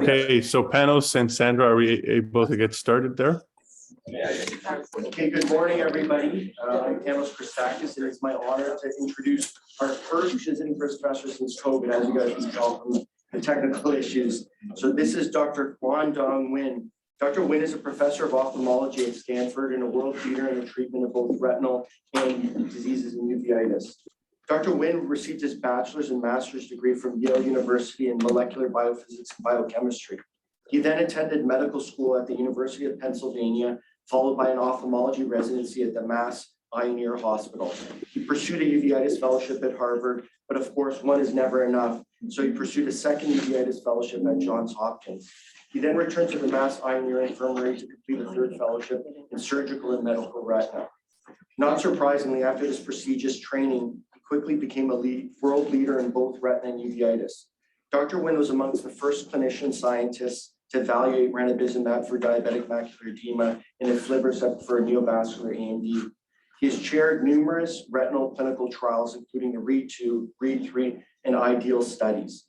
Okay, so Panos and Sandra, are we able to get started there? Okay, good morning, everybody. I'm Panos Christakis, and it's my honor to introduce our first visiting professor since COVID, as you guys can tell from the technical issues. So this is Dr. Kwon Dong Win. Dr. Win is a professor of ophthalmology at Stanford and a world leader in the treatment of both retinal and diseases in uveitis. Dr. Win received his bachelor's and master's degree from Yale University in molecular biophysics and biochemistry. He then attended medical school at the University of Pennsylvania, followed by an ophthalmology residency at the Mass Eye and Ear Hospital. He pursued a uveitis fellowship at Harvard, but of course, one is never enough. So he pursued a second uveitis fellowship at Johns Hopkins. He then returned to the Mass Eye and Ear Infirmary to complete a third fellowship in surgical and medical retina. Not surprisingly, after this prestigious training, he quickly became a world leader in both retina and uveitis. Dr. Win was amongst the first clinician scientists to evaluate ranibizumab for diabetic macular edema and aflibercept for neovascular AMD. He has chaired numerous retinal clinical trials, including the READ2, READ3, and IDEAL studies.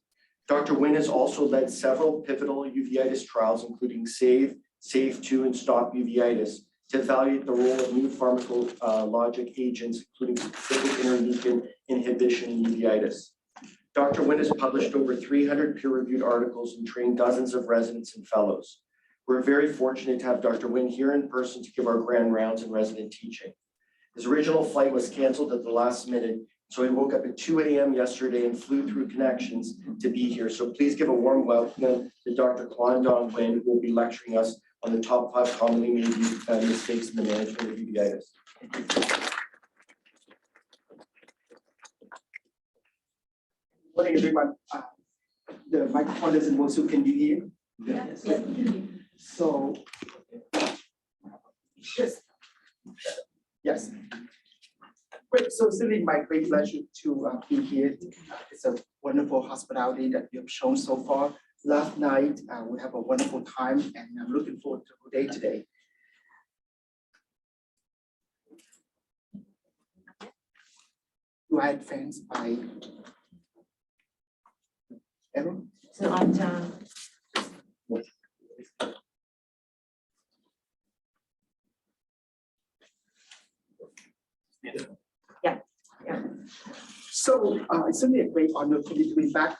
Dr. Win has also led several pivotal uveitis trials, including SAVE, SAVE2, and STOP Uveitis, to evaluate the role of new pharmacologic agents, including specific interleukin inhibition in uveitis. Dr. Win has published over 300 peer-reviewed articles and trained dozens of residents and fellows. We're very fortunate to have Dr. Win here in person to give our grand rounds in resident teaching. His original flight was canceled at the last minute, so he woke up at 2 a.m. yesterday and flew through connections to be here. So please give a warm welcome to Dr. Kwon Dong Win, who will be lecturing us on the top 5 commonly made mistakes in the management of uveitis. Good morning, everyone. The microphone doesn't work, so can you hear? Yes. So, yes. Great. So it's really my great pleasure to be here. It's a wonderful hospitality that you have shown so far. Last night, we have a wonderful time, and I'm looking forward to the day today. Do I have fans by everyone? So on So it's really a great honor for me to be back.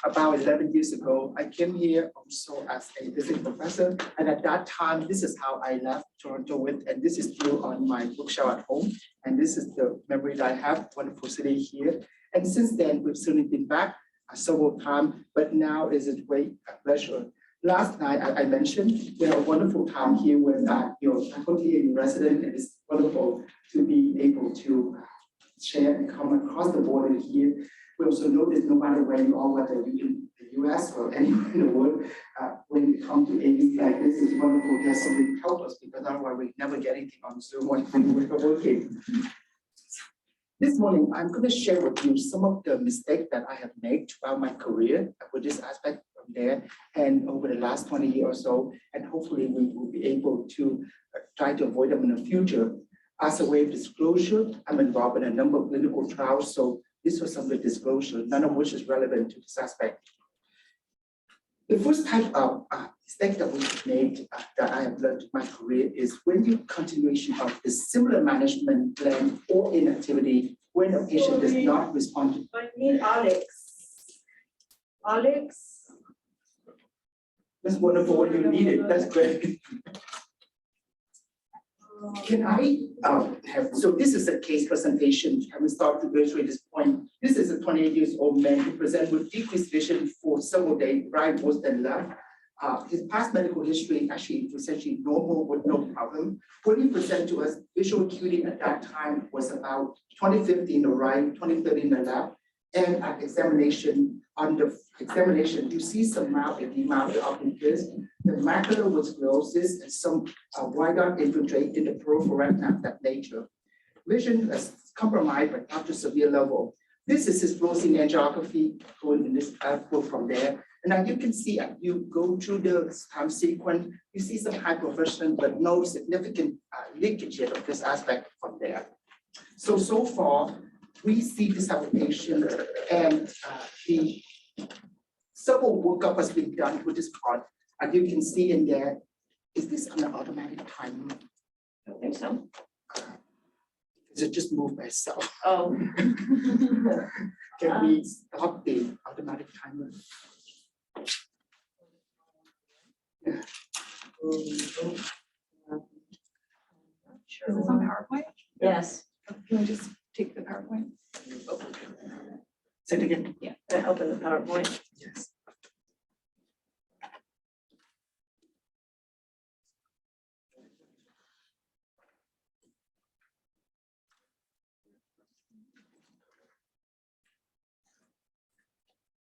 About 11 years ago, I came here also as a visiting professor, and at that time, this is how I left Toronto with, and this is still on my bookshelf at home, and this is the memory that I have. Wonderful city here, and since then we've certainly been back several times, but now is a great pleasure. Last night, I mentioned we had a wonderful time here with your faculty and resident, and it's wonderful to be able to share and come across the border here. We also know that no matter where you are, whether you're in the US or anywhere in the world, when you come to AU like this, it's wonderful to have somebody to help us, because otherwise we never get anything on Zoom when we're working. This morning, I'm going to share with you some of the mistakes that I have made throughout my career with this aspect from there and over the last 20 years or so, and hopefully we will be able to try to avoid them in the future. As a way of disclosure, I'm involved in a number of clinical trials, so this was some of the disclosure, none of which is relevant to this aspect. The first type of mistake that we've made that I have learned in my career is when you continuation of the similar management plan or inactivity when a patient does not respond to. I need Alex. Alex. That's wonderful when you need it. That's great. Can I have, so this is a case presentation. I will start to illustrate this point. This is a 28-year-old man who presented with decreased vision for several days, right, worse than left. His past medical history actually was essentially normal with no problem. When he presented to us, visual acuity at that time was about 20/50 in the right, 20/30 in the left. And at examination, on the examination, you see some mild edema of the oculus. The macular was sclerosis and some white dot infiltrate in the peripheral retina of that nature. Vision is compromised but not to severe level. This is his fluorescein angiography going in this pathway from there. And now you can see as you go through the time sequence, you see some hypervision, but no significant leakage yet of this aspect from there. So far, we see this application and the several workup has been done with this part. And you can see in there, is this an automatic timer? I don't think so. Does it just move by itself? Oh. Can we stop the automatic timer? Yeah. Sure. Is this on PowerPoint? Yes, Can we just take the PowerPoint? Say it again. yeah, I open the PowerPoint. Yes.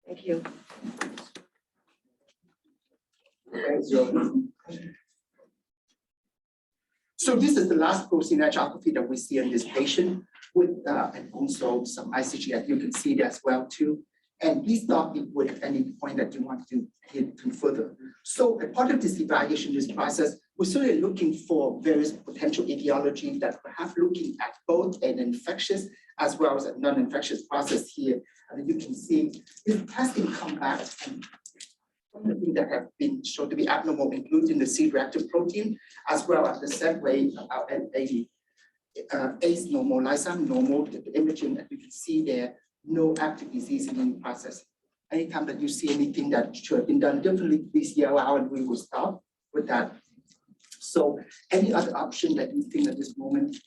Thank you. Thanks, Joe. So this is the last protein angiography that we see in this patient with and also some ICG, as you can see there as well too. And please stop me with any point that you want to hit further. So as part of this evaluation, this process, we're certainly looking for various potential etiology that perhaps looking at both an infectious as well as a non-infectious process here. And you can see this testing come back and some of the things that have been shown to be abnormal, including the C-reactive protein, as well as the segue and ACE normal, lysine normal, the imaging that you can see there, no active disease in any process. Anytime that you see anything that should have been done differently, please yell out and we will stop with that. So any other option that you think at this moment?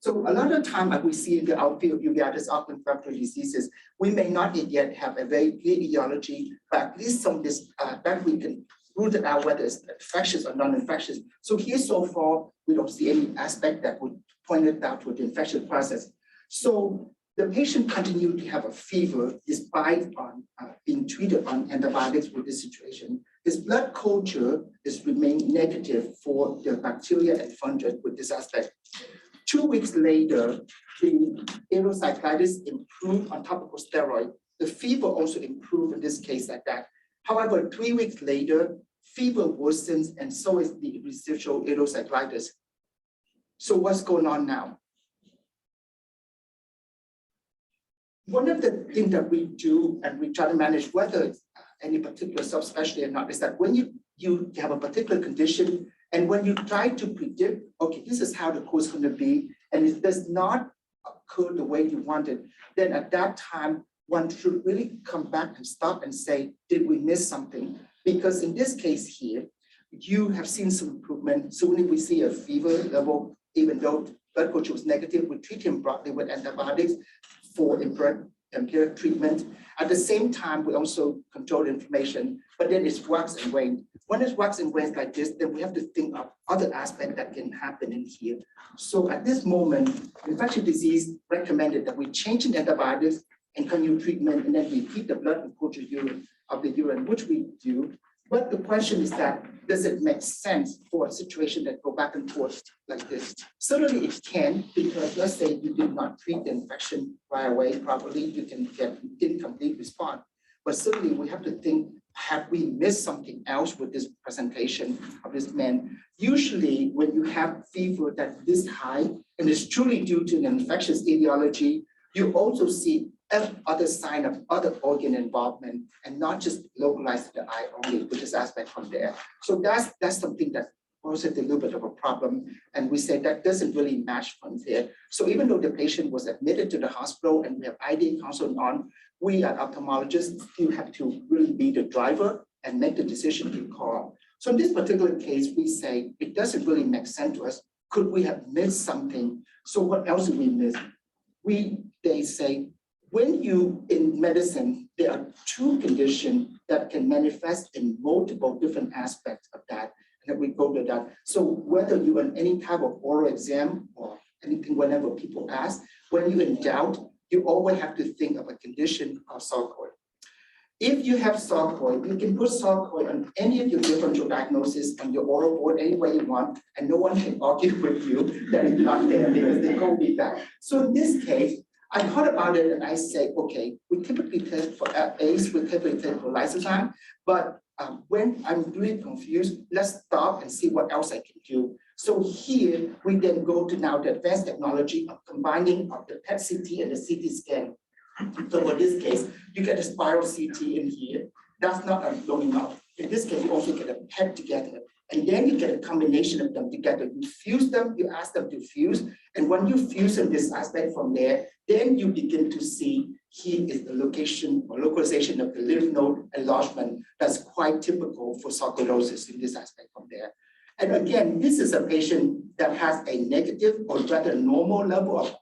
So a lot of time that we see in the outfield uveitis inflammatory diseases, we may not yet have a very clear etiology, but at least some this that we can rule it out whether it's infectious or non-infectious. So here so far, we don't see any aspect that would point it out to the infectious process. So the patient continued to have a fever despite being treated on antibiotics with this situation. His blood culture is remained negative for the bacteria and fungus with this aspect. 2 weeks later, the aerocyclitis improved on topical steroid. The fever also improved in this case like that. However, 3 weeks later, fever worsens and so is the residual aerocyclitis. So what's going on now? One of the things that we do and we try to manage whether it's any particular subspecialty or not is that when you have a particular condition and when you try to predict, okay, this is how the course is going to be, and it does not occur the way you want it, then at that time, one should really come back and stop and say, did we miss something? Because in this case here, you have seen some improvement. So when we see a fever level, even though blood culture was negative, we treat him broadly with antibiotics for empiric treatment. At the same time, we also control inflammation, but then it's wax and wane. When it's wax and wane like this, then we have to think of other aspects that can happen in here. So at this moment, infectious disease recommended that we change in antibiotics and continue treatment, and then repeat the blood and culture of the urine, which we do. But the question is that, does it make sense for a situation that go back and forth like this? Certainly it can, because let's say you did not treat the infection right away properly, you can get incomplete response. But certainly we have to think, have we missed something else with this presentation of this man? Usually when you have fever that's this high, and it's truly due to an infectious etiology, you also see other sign of other organ involvement and not just localized to the eye only, which is aspect from there. So that's something that also a little bit of a problem. And we say that doesn't really match from there. So even though the patient was admitted to the hospital and we have ID counsel on, we as ophthalmologists still have to really be the driver and make the decision to call. So in this particular case, we say it doesn't really make sense to us. Could we have missed something? So what else did we miss? They say, when you, in medicine, there are two conditions that can manifest in multiple different aspects of that, and then we go to that. So whether you in any type of oral exam or anything, whenever people ask, when you're in doubt, you always have to think of a condition of sarcoid. If you have sarcoid, you can put sarcoid on any of your differential diagnoses on your oral board any way you want, and no one can argue with you that it's not there because they go with that. So in this case, I thought about it and I say, okay, we typically test for ACE, we typically test for lysozyme, but when I'm really confused, let's stop and see what else I can do. So here we then go to now the advanced technology of combining of the PET CT and the CT scan. So for this case, you get a spiral CT in here. That's not long enough. In this case, you also get a PET together. And then you get a combination of them together. You fuse them, you ask them to fuse. And when you fuse in this aspect from there, then you begin to see here is the location or localization of the lymph node enlargement that's quite typical for sarcoidosis in this aspect from there. And again, this is a patient that has a negative or rather normal level of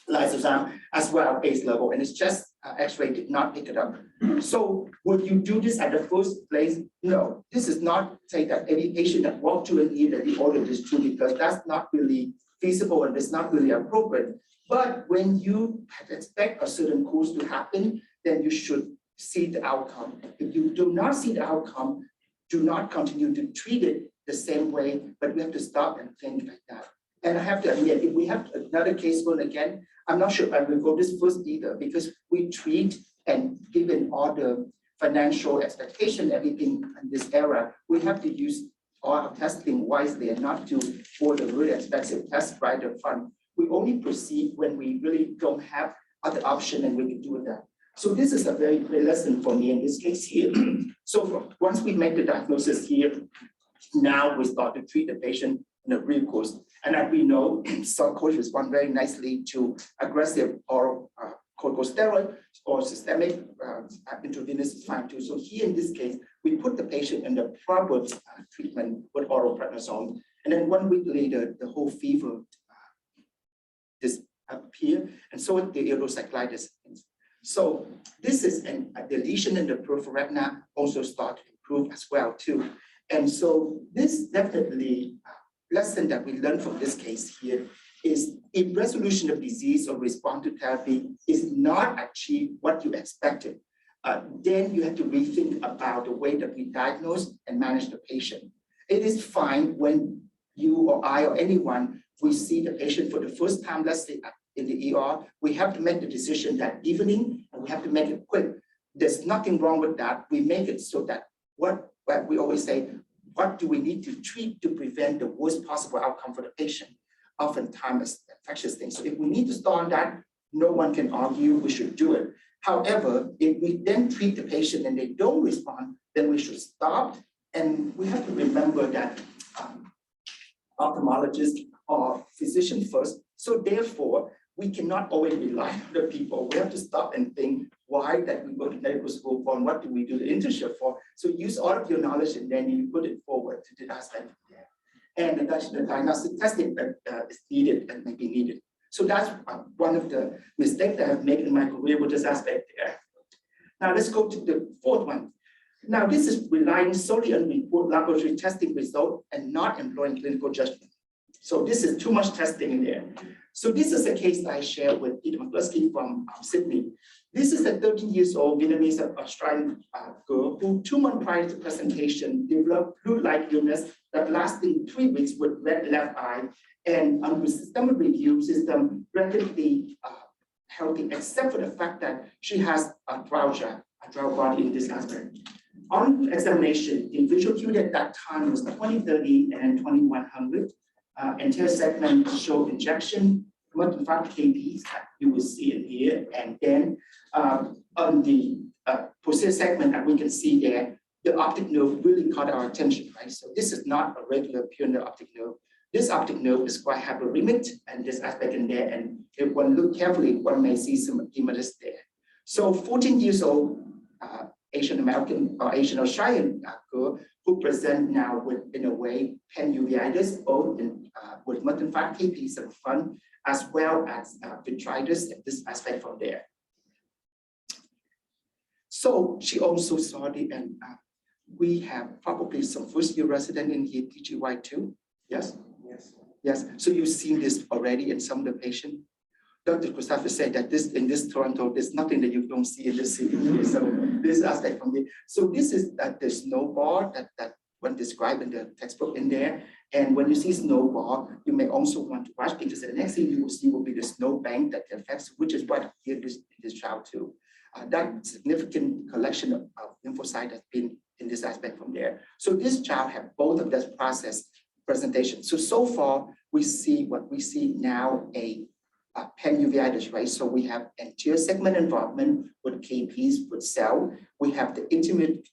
lysozyme as well as base level, and it's just X-ray did not pick it up. So would you do this at the first place? No, this is not say that any patient that walked to an ER that you order this to, because that's not really feasible and it's not really appropriate. But when you expect a certain course to happen, then you should see the outcome. If you do not see the outcome, do not continue to treat it the same way, but we have to stop and think like that. And I have to admit, if we have another case going again, I'm not sure if I will go this first either, because we treat and given all the financial expectation, everything in this era, we have to use our testing wisely and not to for the really expensive test right up front. We only proceed when we really don't have other option and we can do that. So this is a very great lesson for me in this case here. So once we make the diagnosis here, now we start to treat the patient in a real course. And as we know, sarcoidosis respond very nicely to aggressive oral corticosteroid or systemic intravenous is fine too. So here in this case, we put the patient in the proper treatment with oral prednisone. And then 1 week later, the whole fever disappear, and so the erythrocyclitis. So this is the lesion in the peripheral retina also start to improve as well too. And so this definitely lesson that we learned from this case here is if resolution of disease or response to therapy is not achieved what you expected, then you have to rethink about the way that we diagnose and manage the patient. It is fine when you or I or anyone, we see the patient for the first time, let's say in the ER, we have to make the decision that evening and we have to make it quick. There's nothing wrong with that. We make it so that what we always say, what do we need to treat to prevent the worst possible outcome for the patient? Oftentimes it's infectious things. So if we need to start on that, no one can argue we should do it. However, if we then treat the patient and they don't respond, then we should stop. And we have to remember that ophthalmologists are physicians first. So therefore, we cannot always rely on the people. We have to stop and think why that we go to medical school for and what do we do the internship for. So use all of your knowledge and then you put it forward to the aspect there. And the diagnostic testing that is needed and may be needed. So that's one of the mistakes that I've made in my career with this aspect there. Now let's go to the fourth one. Now this is relying solely on report laboratory testing result and not employing clinical judgment. So this is too much testing in there. So this is a case that I shared with Peter McCluskey from Sydney. This is a 13-year-old Vietnamese Australian girl who 2 months prior to presentation developed flu-like illness that lasted 3 weeks with red left eye, and under systemic review system relatively healthy, except for the fact that she has arthralgia, a dry body in this aspect. On examination, the visual acuity at that time was 20/30 and 2100. Anterior segment showed injection, more than 5 kPs that you will see in here. And then on the posterior segment that we can see there, the optic nerve really caught our attention, right? So this is not a regular pure nerve optic nerve. This optic nerve is quite hyperemic and this aspect in there. And if one look carefully, one may see some edematous there. So 14 years old Asian American or Asian Australian girl who present now with, in a way, uveitis, both in, with more than 5 kPs of fun, as well as vitritis in this aspect from there. So she also saw the, and we have probably some first-year resident in here, PGY2. Yes? Yes. Yes. So you've seen this already in some of the patients. Dr. Christopher said that in this Toronto, there's nothing that you don't see in this city. So this aspect from here. So this is the snowball that one described in the textbook in there. And when you see snowball, you may also want to watch because the next thing you will see will be the snowbank that affects, which is what here this child too. That significant collection of lymphocytes has been in this aspect from there. So this child had both of this process presentation. So far we see what we see now, a pan-uveitis, right? So we have anterior segment involvement with KPs, with cell. We have the intimate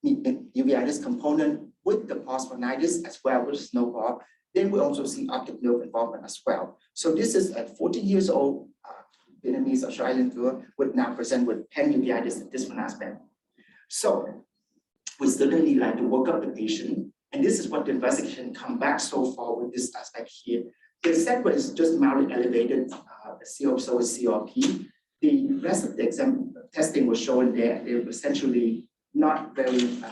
uveitis component with the postmonitis as well, with snowball. Then we also see optic nerve involvement as well. So this is a 14 years old Vietnamese Australian girl would now present with pan-uveitis in this one aspect. So we certainly like to work up the patient, and this is what the investigation come back so far with this aspect here. The segment is just mildly elevated, so is CRP. The rest of the exam testing was shown there. They were essentially not very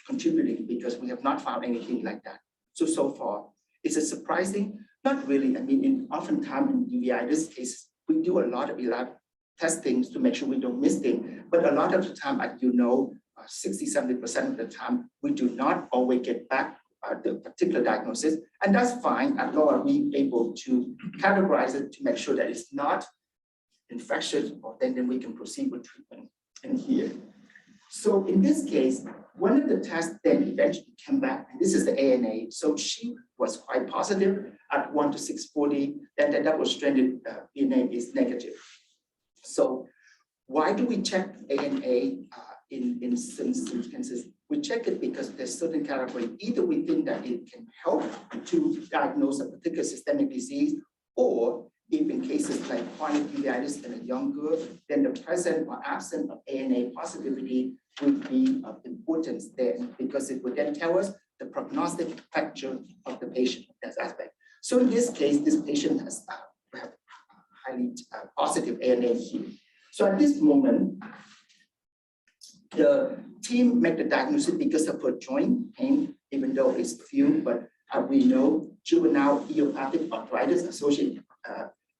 contributing because we have not found anything like that. So far, is it surprising? Not really. I mean, oftentimes in uveitis cases, we do a lot of lab testings to make sure we don't miss things. But a lot of the time, as you know, 60–70% of the time, we do not always get back the particular diagnosis, and that's fine as long as we're able to categorize it to make sure that it's not infectious, or then we can proceed with treatment in here. So in this case, one of the tests then eventually came back, and this is the ANA. So she was quite positive at 1 to 640, then the double-stranded DNA is negative. So why do we check ANA in some circumstances? We check it because there's certain category. Either we think that it can help to diagnose a particular systemic disease, or if in cases like chronic uveitis in a young girl, then the present or absence of ANA positivity would be of importance then, because it would then tell us the prognostic factor of the patient in that aspect. So in this case, this patient has highly positive ANA here. So at this moment, the team make the diagnosis because of her joint pain, even though it's few, but we know juvenile idiopathic arthritis associated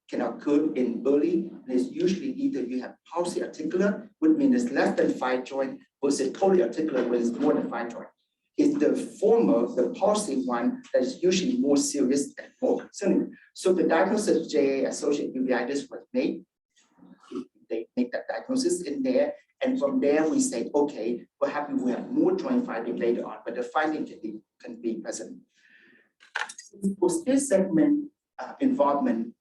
can occur in early, and it's usually either you have palsy articular, which means it's less than 5 joints, versus polyarticular, where it's more than 5 joints. It's the former, the palsy one, that is usually more serious and more concerning. So the diagnosis of JA-associated uveitis was made. They make that diagnosis in there, and from there we say, okay, perhaps we have more joint finding later on, but the finding can be present. Posterior segment involvement,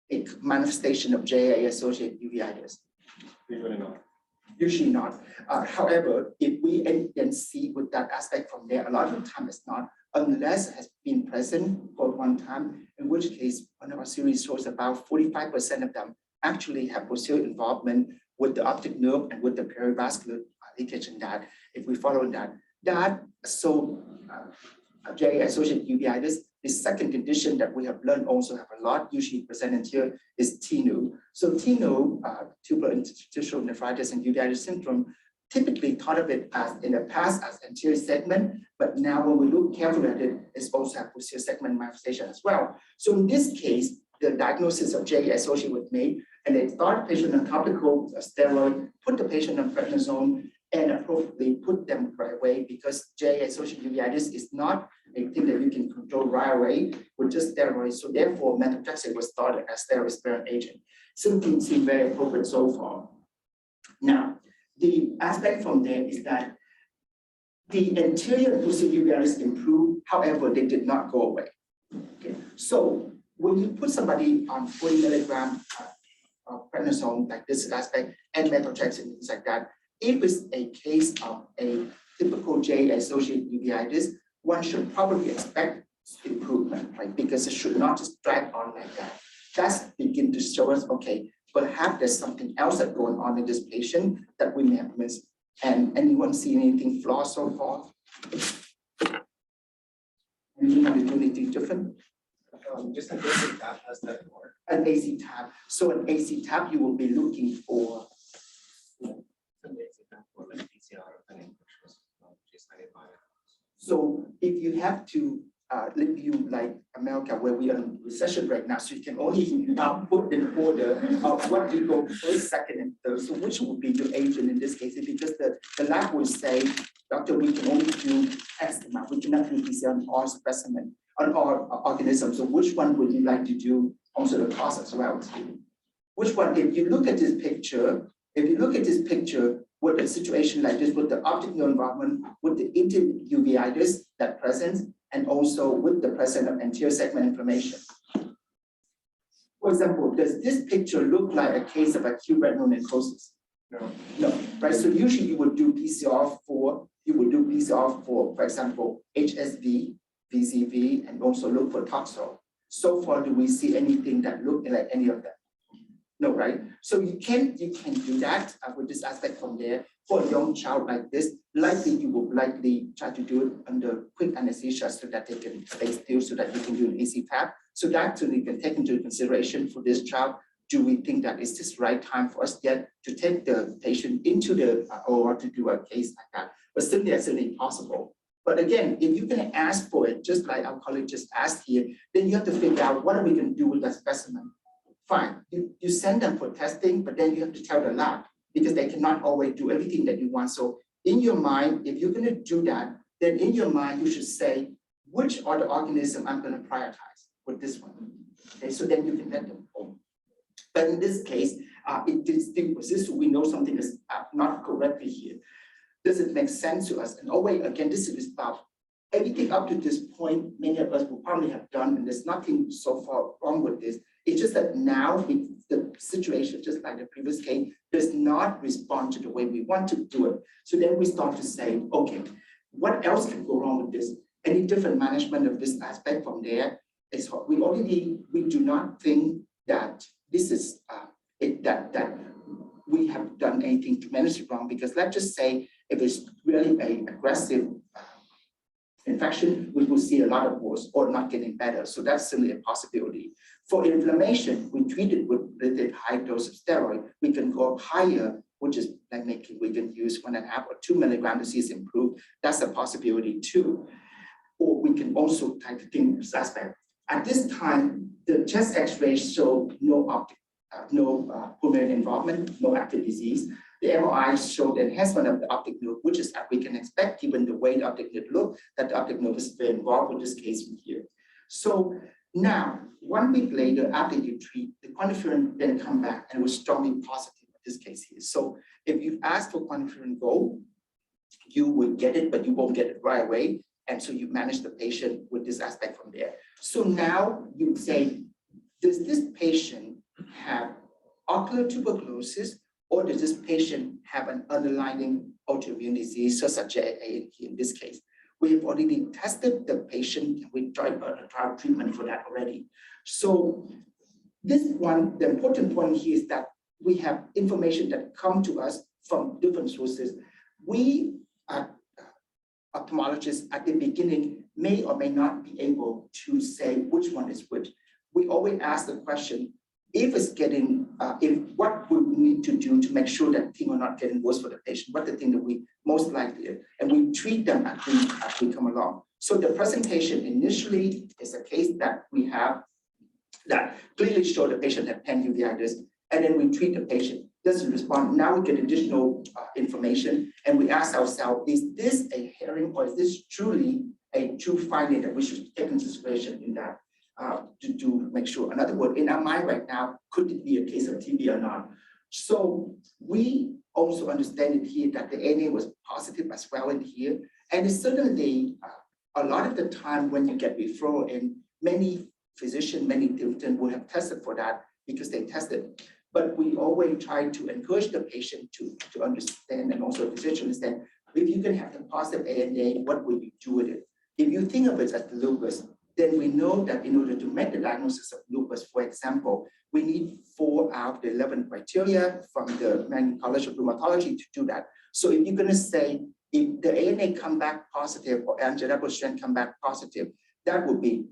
a manifestation of JA-associated uveitis. Usually not. Usually not. However, if we then see with that aspect from there, a lot of the time it's not, unless it has been present for one time, in which case one of our series shows about 45% of them actually have posterior involvement with the optic nerve and with the perivascular leakage in that. If we follow that, JA-associated uveitis, the second condition that we have learned also have a lot, usually presented here, is TINU. So TINU, tubular interstitial nephritis and uveitis syndrome, typically thought of it as in the past as anterior segment, but now when we look carefully at it, it's also have posterior segment manifestation as well. So in this case, the diagnosis of JA-associated was made, and they start patient on topical steroid, put the patient on prednisone, and appropriately put them right away, because JA-associated uveitis is not a thing that you can control right away with just steroids. So therefore, methotrexate was started as steroid-sparing agent. Symptoms seem very appropriate so far. Now, the aspect from there is that the anterior and posterior uveitis improved, however, they did not go away. Okay, so when you put somebody on 40 milligrams of prednisone, like this aspect, and methotrexate, things like that, if it's a case of a typical JA-associated uveitis, one should probably expect improvement, right? Because it should not just drag on like that. That's begin to show us, okay, perhaps there's something else that's going on in this patient that we may have missed. And anyone see anything flawed so far? Anyone want to do anything different? Just an AC tab, has that work? An AC tab. So an AC tab, you will be looking for. So if you have to live you like America, where we are in recession right now, so you can only put in order of what you go first, second, and third. So which would be your agent in this case? Because the lab will say, doctor, we can only do X amount. We cannot do PCR on all specimen, on all organisms. So which one would you like to do also the cost as well? Which one? If you look at this picture, with a situation like this, with the optic nerve involvement, with the intimate uveitis that presents, and also with the presence of anterior segment inflammation. For example, does this picture look like a case of acute retinal necrosis? No. No, right? So usually you would do PCR for, for example, HSV, VZV, and also look for toxo. So far, do we see anything that look like any of them? No, right? So you can do that with this aspect from there. For a young child like this, likely you will likely try to do it under quick anesthesia so that they can stay still, so that you can do an easy tap. So that you can take into consideration for this child. Do we think that is this right time for us yet to take the patient into the OR to do a case like that? But certainly, it's certainly possible. But again, if you're going to ask for it, just like our colleague just asked here, then you have to figure out what are we going to do with that specimen. Fine, you send them for testing, but then you have to tell the lab because they cannot always do everything that you want. So in your mind, if you're going to do that, then in your mind, you should say, which are the organisms I'm going to prioritize with this one? Okay, so then you can let them go. But in this case, it distinguishes, so we know something is not correctly here. Does it make sense to us? And always, again, this is about everything up to this point, many of us will probably have done, and there's nothing so far wrong with this. It's just that now the situation, just like the previous case, does not respond to the way we want to do it. So then we start to say, okay, what else can go wrong with this? Any different management of this aspect from there is we do not think that this is that we have done anything tremendously wrong, because let's just say if it's really an aggressive infection, we will see a lot of worse or not getting better. So that's certainly a possibility. For inflammation, we treat it with a high dose of steroid. We can go up higher, which is like we can use 1.5 or 2 milligrams to see it improve. That's a possibility too. Or we can also try to think this aspect. At this time, the chest X-rays show no pulmonary involvement, no active disease. The MRI showed enhancement of the optic nerve, which is that we can expect, given the way the optic nerve looks, that the optic nerve is very involved with this case here. So now, 1 week later, after you treat, the quantiferin then come back and was strongly positive in this case here. So if you ask for quantiferin gold, you will get it, but you won't get it right away. And so you manage the patient with this aspect from there. So now you say, does this patient have ocular tuberculosis, or does this patient have an underlying autoimmune disease, such as JAA in this case? We have already tested the patient, and we tried a trial treatment for that already. So this one, the important point here is that we have information that come to us from different sources. We ophthalmologists at the beginning may or may not be able to say which one is which. We always ask the question, if it's getting, what we need to do to make sure that things are not getting worse for the patient, what the thing that we most likely, and we treat them as we come along. So the presentation initially is a case that we have that clearly show the patient had pan-uveitis, and then we treat the patient, doesn't respond. Now we get additional information, and we ask ourselves, is this a herring, or is this truly a true finding that we should take into consideration in that? To make sure. In other words, in our mind right now, could it be a case of TB or not? So we also understand it here that the ANA was positive as well in here. And it's certainly a lot of the time when you get referral in, many physicians, many different will have tested for that because they tested. But we always try to encourage the patient to understand, and also the physician understand, if you can have a positive ANA, what will you do with it? If you think of it as the lupus, then we know that in order to make the diagnosis of lupus, for example, we need 4 out of the 11 criteria from the American College of Rheumatology to do that. So if you're going to say, if the ANA come back positive or angiographic strength come back positive, that would be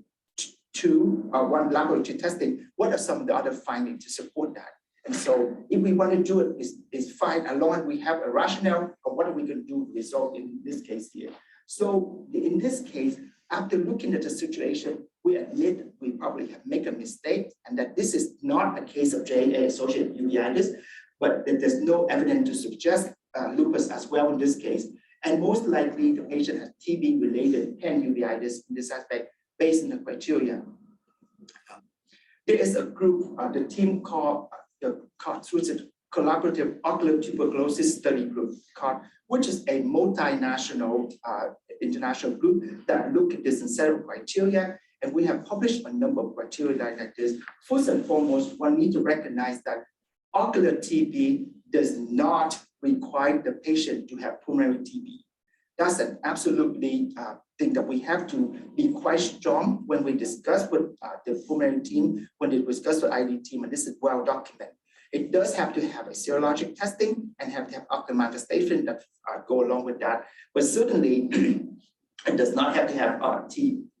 1 laboratory testing. What are some of the other findings to support that? And so if we want to do it, it's fine, as long as we have a rationale of what are we going to do result in this case here. So in this case, after looking at the situation, we admit we probably have made a mistake, and that this is not a case of JA-associated uveitis, but that there's no evidence to suggest lupus as well in this case. And most likely the patient has TB-related pan-uveitis in this aspect based on the criteria. There is a group, the team called the Collaborative Ocular Tuberculosis Study Group, which is a multinational international group that look at this in several criteria. And we have published a number of criteria like this. First and foremost, one need to recognize that ocular TB does not require the patient to have pulmonary TB. That's an absolutely thing that we have to be quite strong when we discuss with the pulmonary team, when they discuss with ID team, and this is well documented. It does have to have a serologic testing and have to have ocular manifestation that go along with that. But certainly, it does not have to have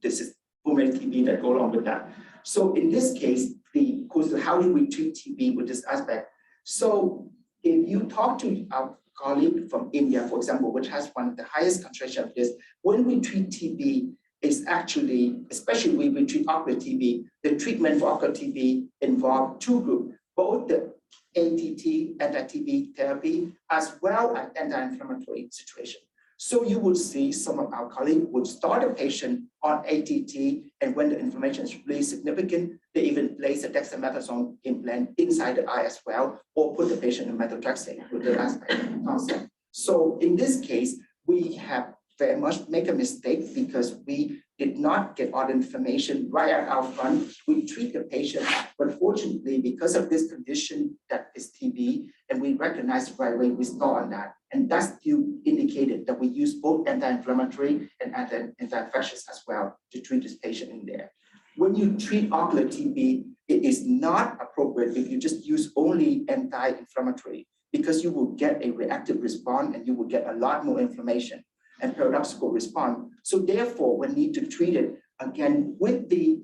this is pulmonary TB that go along with that. So in this case, the question, how do we treat TB with this aspect? So if you talk to our colleague from India, for example, which has one of the highest concentration of this, when we treat TB, is actually, especially when we treat ocular TB, the treatment for ocular TB involve two groups, both the ATT, anti-TB therapy, as well as anti-inflammatory situation. So you will see some of our colleagues would start a patient on ATT, and when the inflammation is really significant, they even place a dexamethasone implant inside the eye as well, or put the patient in methotrexate with the last concept. So in this case, we have very much make a mistake because we did not get all the information right at our front. We treat the patient, but fortunately, because of this condition that is TB, and we recognize right away, we start on that. And that's still indicated that we use both anti-inflammatory and anti-infectious as well to treat this patient in there. When you treat ocular TB, it is not appropriate if you just use only anti-inflammatory, because you will get a reactive response and you will get a lot more inflammation and paradoxical response. So therefore, we need to treat it again with the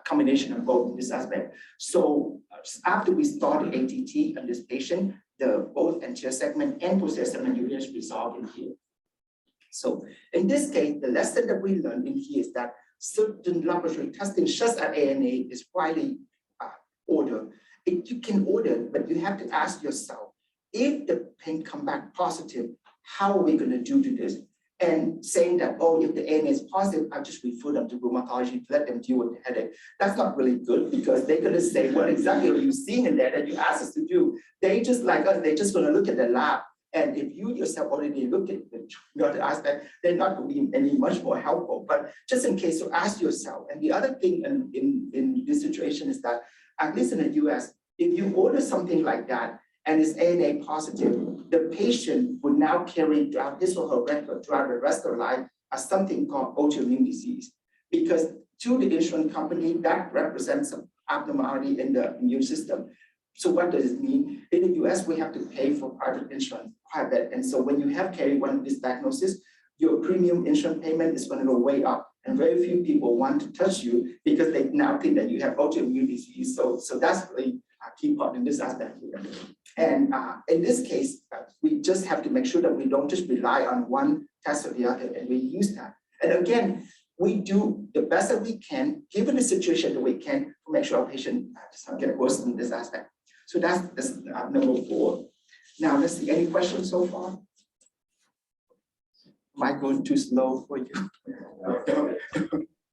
combination of both in this aspect. So after we start the ATT on this patient, the both anterior segment and posterior segment uveitis resolved in here. So in this case, the lesson that we learned in here is that certain laboratory testing, just at ANA, is widely ordered. You can order, but you have to ask yourself, if the pain come back positive, how are we going to do to this? And saying that, oh, if the ANA is positive, I'll just refer them to rheumatology to let them deal with the headache. That's not really good, because they're going to say, what exactly are you seeing in there that you asked us to do? They just like us, they're just going to look at the lab. And if you yourself already look at the other aspect, they're not going to be any much more helpful. But just in case, so ask yourself. And the other thing in this situation is that, at least in the US, if you order something like that, and is ANA positive, the patient would now carry throughout his or her record throughout the rest of their life as something called autoimmune disease. Because to the insurance company, that represents some abnormality in the immune system. So what does it mean? In the US, we have to pay for private insurance quite a bit. And so when you have carried one of these diagnoses, your premium insurance payment is going to go way up. And very few people want to touch you because they now think that you have autoimmune disease. So that's really a key part in this aspect here. And in this case, we just have to make sure that we don't just rely on one test or the other, and we use that. And again, we do the best that we can, given the situation that we can, to make sure our patient does not get worse in this aspect. So that's number 4. Now, let's see, any questions so far? Am I going too slow for you?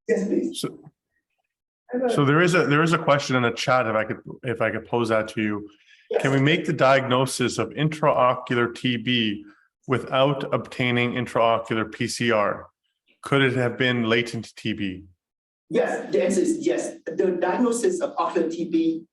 Yes, please. So there is a question in the chat, if I could pose that to you. Can we make the diagnosis of intraocular TB without obtaining intraocular PCR? Could it have been latent TB? Yes, the answer is yes. The diagnosis of ocular TB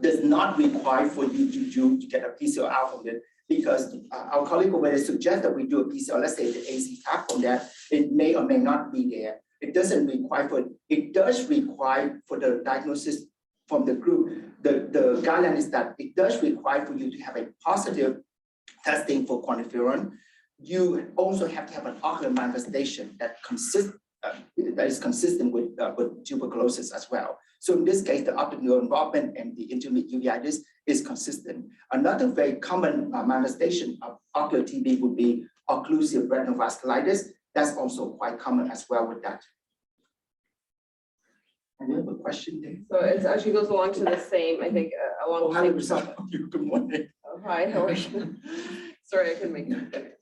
does not require for you to get a PCR out from it, because our colleague over there suggests that we do a PCR, let's say the AC tag from that, it may or may not be there. It doesn't require for it. It does require for the diagnosis from the group. The guideline is that it does require for you to have a positive testing for quantiferon. You also have to have an ocular manifestation that is consistent with tuberculosis as well. So in this case, the optic nerve involvement and the intermediate uveitis is consistent. Another very common manifestation of ocular TB would be occlusive retinal vasculitis. That's also quite common as well with that. Any other question there? So it actually goes along to the same, I think, along the same. Good morning. Oh, hi, how are you? Sorry, I couldn't make it.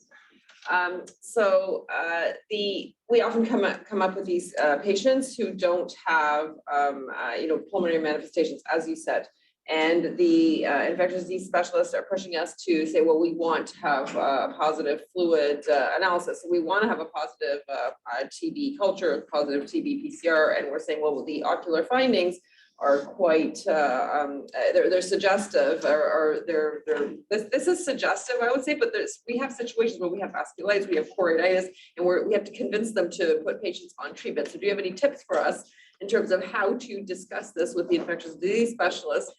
We often come up with these patients who don't have, pulmonary manifestations, as you said. And the infectious disease specialists are pushing us to say, well, we want to have a positive fluid analysis. We want to have a positive TB culture, positive TB PCR. And we're saying, well, the ocular findings are quite, they're suggestive, or this is suggestive, I would say, but we have situations where we have vasculitis, we have choroiditis, and we have to convince them to put patients on treatment. So do you have any tips for us in terms of how to discuss this with the infectious disease specialists?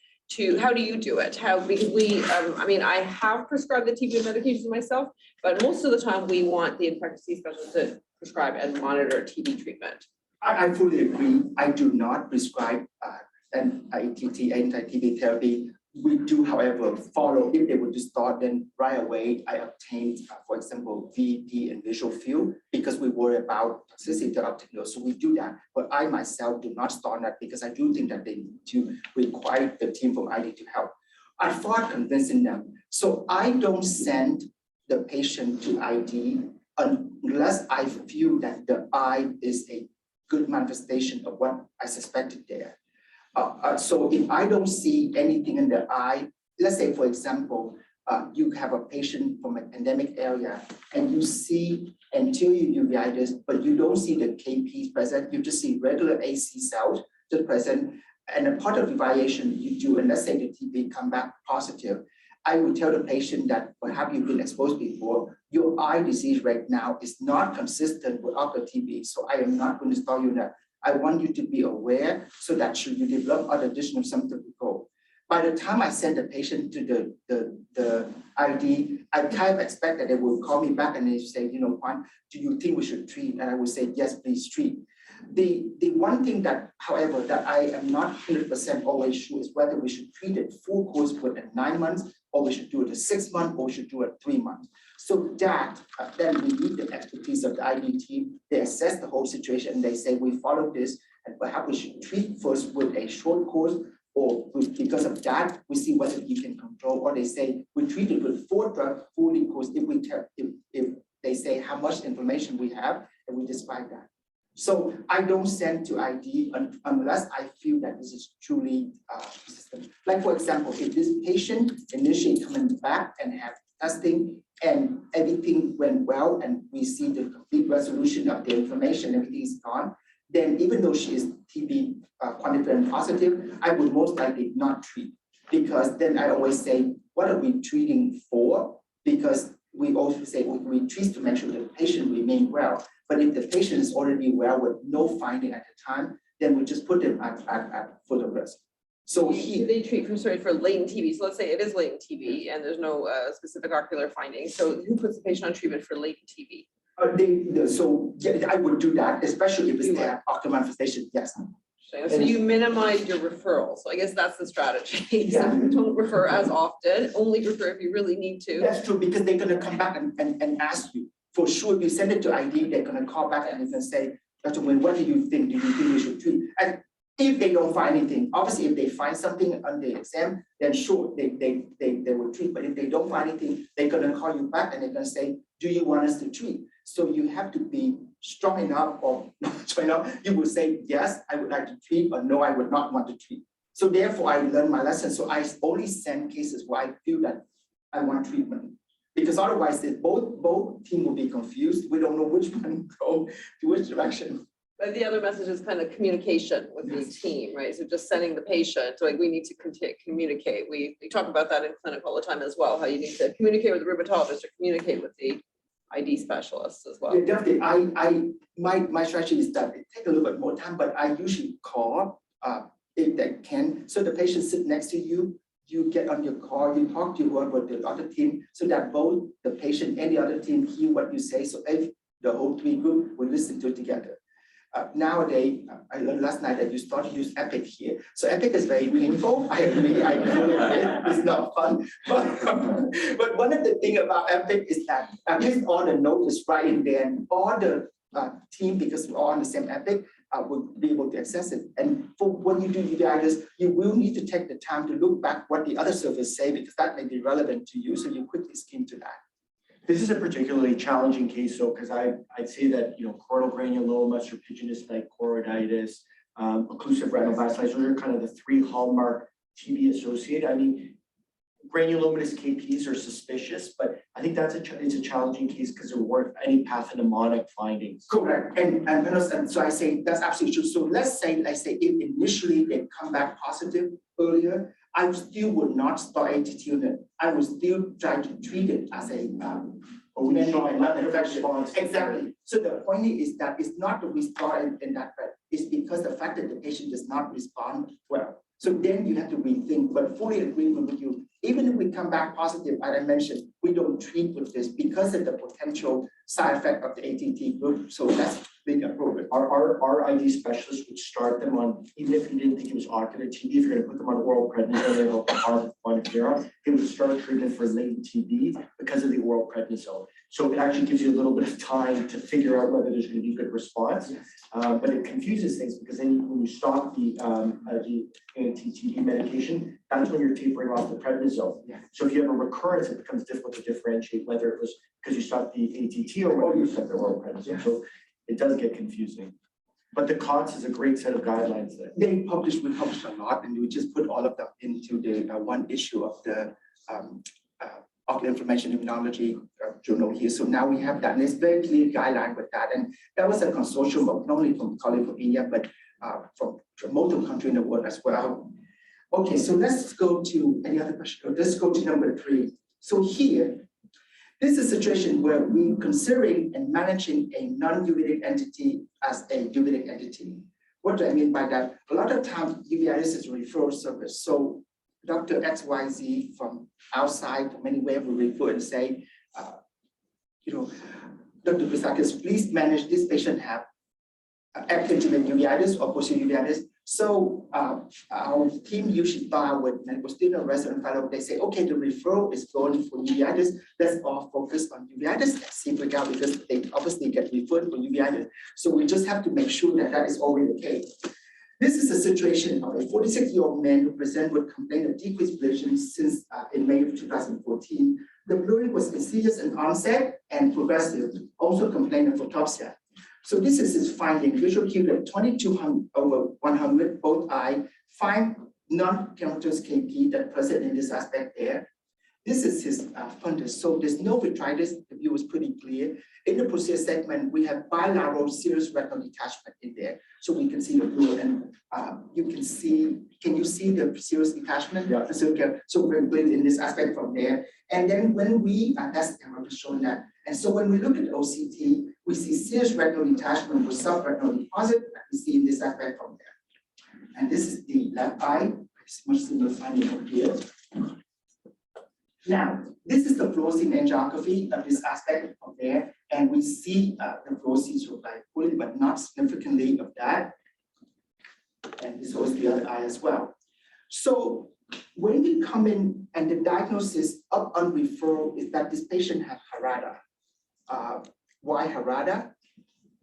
How do you do it? Because we, I mean, I have prescribed the TB medications myself, but most of the time we want the infectious disease specialist to prescribe and monitor TB treatment. I fully agree. I do not prescribe an ITT, anti-TB therapy. We do, however, follow. If they were to start, then right away I obtained, for example, VPP and visual field, because we worry about toxicity of technology. So we do that. But I myself do not start that, because I do think that they need to require the team from ID to help. I thought convincing them. So I don't send the patient to ID unless I feel that the eye is a good manifestation of what I suspected there. So if I don't see anything in the eye, let's say, for example, you have a patient from an endemic area and you see anterior uveitis, but you don't see the KPs present, you just see regular AC cells just present, and a part of evaluation you do, and let's say the TB come back positive, I will tell the patient that perhaps you've been exposed before, your eye disease right now is not consistent with other TB, so I am not going to start you that. I want you to be aware so that should you develop other additional symptoms, go. By the time I send the patient to the ID, I kind of expect that they will call me back and they say, you know, Juan, do you think we should treat? And I will say, yes, please treat. The one thing that, however, that I am not 100% always sure is whether we should treat it full course within 9 months, or we should do it at 6 months, or we should do it 3 months. So that, then we need the expertise of the ID team. They assess the whole situation and they say, we follow this, and perhaps we should treat first with a short course, or because of that, we see whether you can control, or they say, we treat it with 4 drugs fully course if they say how much information we have, and we describe that. So I don't send to ID unless I feel that this is truly persistent. Like, for example, if this patient initially coming back and have testing and everything went well and we see the complete resolution of the information, everything is gone, then even though she is TB quantified positive, I would most likely not treat, because then I always say, what are we treating for? Because we also say we treat to make sure the patient remain well. But if the patient is already well with no finding at the time, then we just put them at further risk. So they treat for latent TB. So let's say it is latent TB and there's no specific ocular findings. So who puts the patient on treatment for latent TB? So yeah, I would do that, especially if it's their ocular manifestation. Yes. So you minimize your referral. So I guess that's the strategy. Yeah. So don't refer as often. Only refer if you really need to. That's true, because they're going to come back and ask you. For sure, if you send it to ID, they're going to call back and they're going to say, Dr. Nguyen, what do you think? Do you think we should treat? And if they don't find anything, obviously, if they find something on the exam, then sure, they will treat. But if they don't find anything, they're going to call you back and they're going to say, do you want us to treat? So you have to be strong enough, or not strong enough. You will say, yes, I would like to treat, or no, I would not want to treat. So therefore, I learned my lesson. So I only send cases where I feel that I want treatment. Because otherwise, both team will be confused. We don't know which one go to which direction. But the other message is kind of communication with the team, right? So just sending the patient, like we need to communicate. We talk about that in clinic all the time as well, how you need to communicate with the rheumatologist or communicate with the ID specialists as well. Yeah, definitely. My strategy is that it takes a little bit more time, but I usually call if they can. So the patient sit next to you. You get on your call, you talk to whoever the other team, so that both the patient and the other team hear what you say. So if the whole 3 group will listen to it together. Nowadays, I learned last night that you start to use Epic here. So Epic is very painful. I agree. I know it's not fun. But one of the things about Epic is that at least all the notes is right in there, and all the team, because we're all on the same Epic, will be able to access it. And for when you do uveitis, you will need to take the time to look back what the other servers say, because that may be relevant to you. So you quickly skim to that. This is a particularly challenging case, though, because I'd say that, you know, choroidal granuloma, serpiginous choroiditis, occlusive retinal vasculitis, those are kind of the 3 hallmark TB associated. I mean, granulomatous KPs are suspicious, but I think that's it's a challenging case because there weren't any pathognomonic findings. Correct, and so I say that's absolutely true. So let's say if initially they come back positive earlier, I still would not start ATT unit. I would still try to treat it as a response. Exactly. So the point is that it's not that we start in that way. It's because the fact that the patient does not respond well. So then you have to rethink, but fully agree with you. Even if we come back positive, as I mentioned, we don't treat with this because of the potential side effect of the ATT group. So that's big appropriate. Our ID specialist would start them on, even if you didn't think it was ocular TB, if you're going to put them on oral prednisone or positive quantiferon, it would start treatment for latent TB because of the oral prednisone. So it actually gives you a little bit of time to figure out whether there's going to be good response. Yes. But it confuses things because then when you stop the anti-TB medication, that's when you're tapering off the prednisone. Yeah. So if you have a recurrence, it becomes difficult to differentiate whether it was because you stopped the ATT or whether you stopped the oral prednisone. Yeah. So it does get confusing. But the COTS is a great set of guidelines there. We published a lot, and we just put all of them into the one issue of the ocular inflammation immunology journal here. So now we have that, and it's very clear guideline with that. And that was a consortium of not only from colleagues from India, but from multiple countries in the world as well. Okay, so let's go to any other question. Let's go to number 3. So here, this is a situation where we're considering and managing a non-uveitic entity as a uveitic entity. What do I mean by that? A lot of times, uveitis is a referral service. So Dr. XYZ from outside, from anywhere, will refer and say, Dr. Christakis, please manage this patient have active uveitis or posterior uveitis. So our team usually start with medical student, resident fellow. They say, okay, the referral is going for uveitis. Let's all focus on uveitis and see if we can, because they obviously get referred for uveitis. So we just have to make sure that that is already the case. This is a situation of a 46-year-old man who presented with complaint of decreased vision since in May of 2014. The blurring was insidious in onset and progressive, also complained of photopsia. So this is his finding, visual acuity of 22/100, both eye, 5 non-keratosis KP that present in this aspect there. This is his fundus. So there's no vitritis, the view is pretty clear. In the posterior segment, we have bilateral serous retinal detachment in there. So we can see the blue, and you can you see the serous detachment? Yeah. So we're good in this aspect from there. And then when we, that's showing that. And so when we look at OCT, we see serous retinal detachment with subretinal deposit that we see in this aspect from there. And this is the left eye. It's much similar finding up here. Now, this is the fluorescein angiography of this aspect from there. And we see the fluoresceins look like fully, but not significantly of that. And this was the other eye as well. So when we come in and the diagnosis up on referral is that this patient has Harada. Why Harada?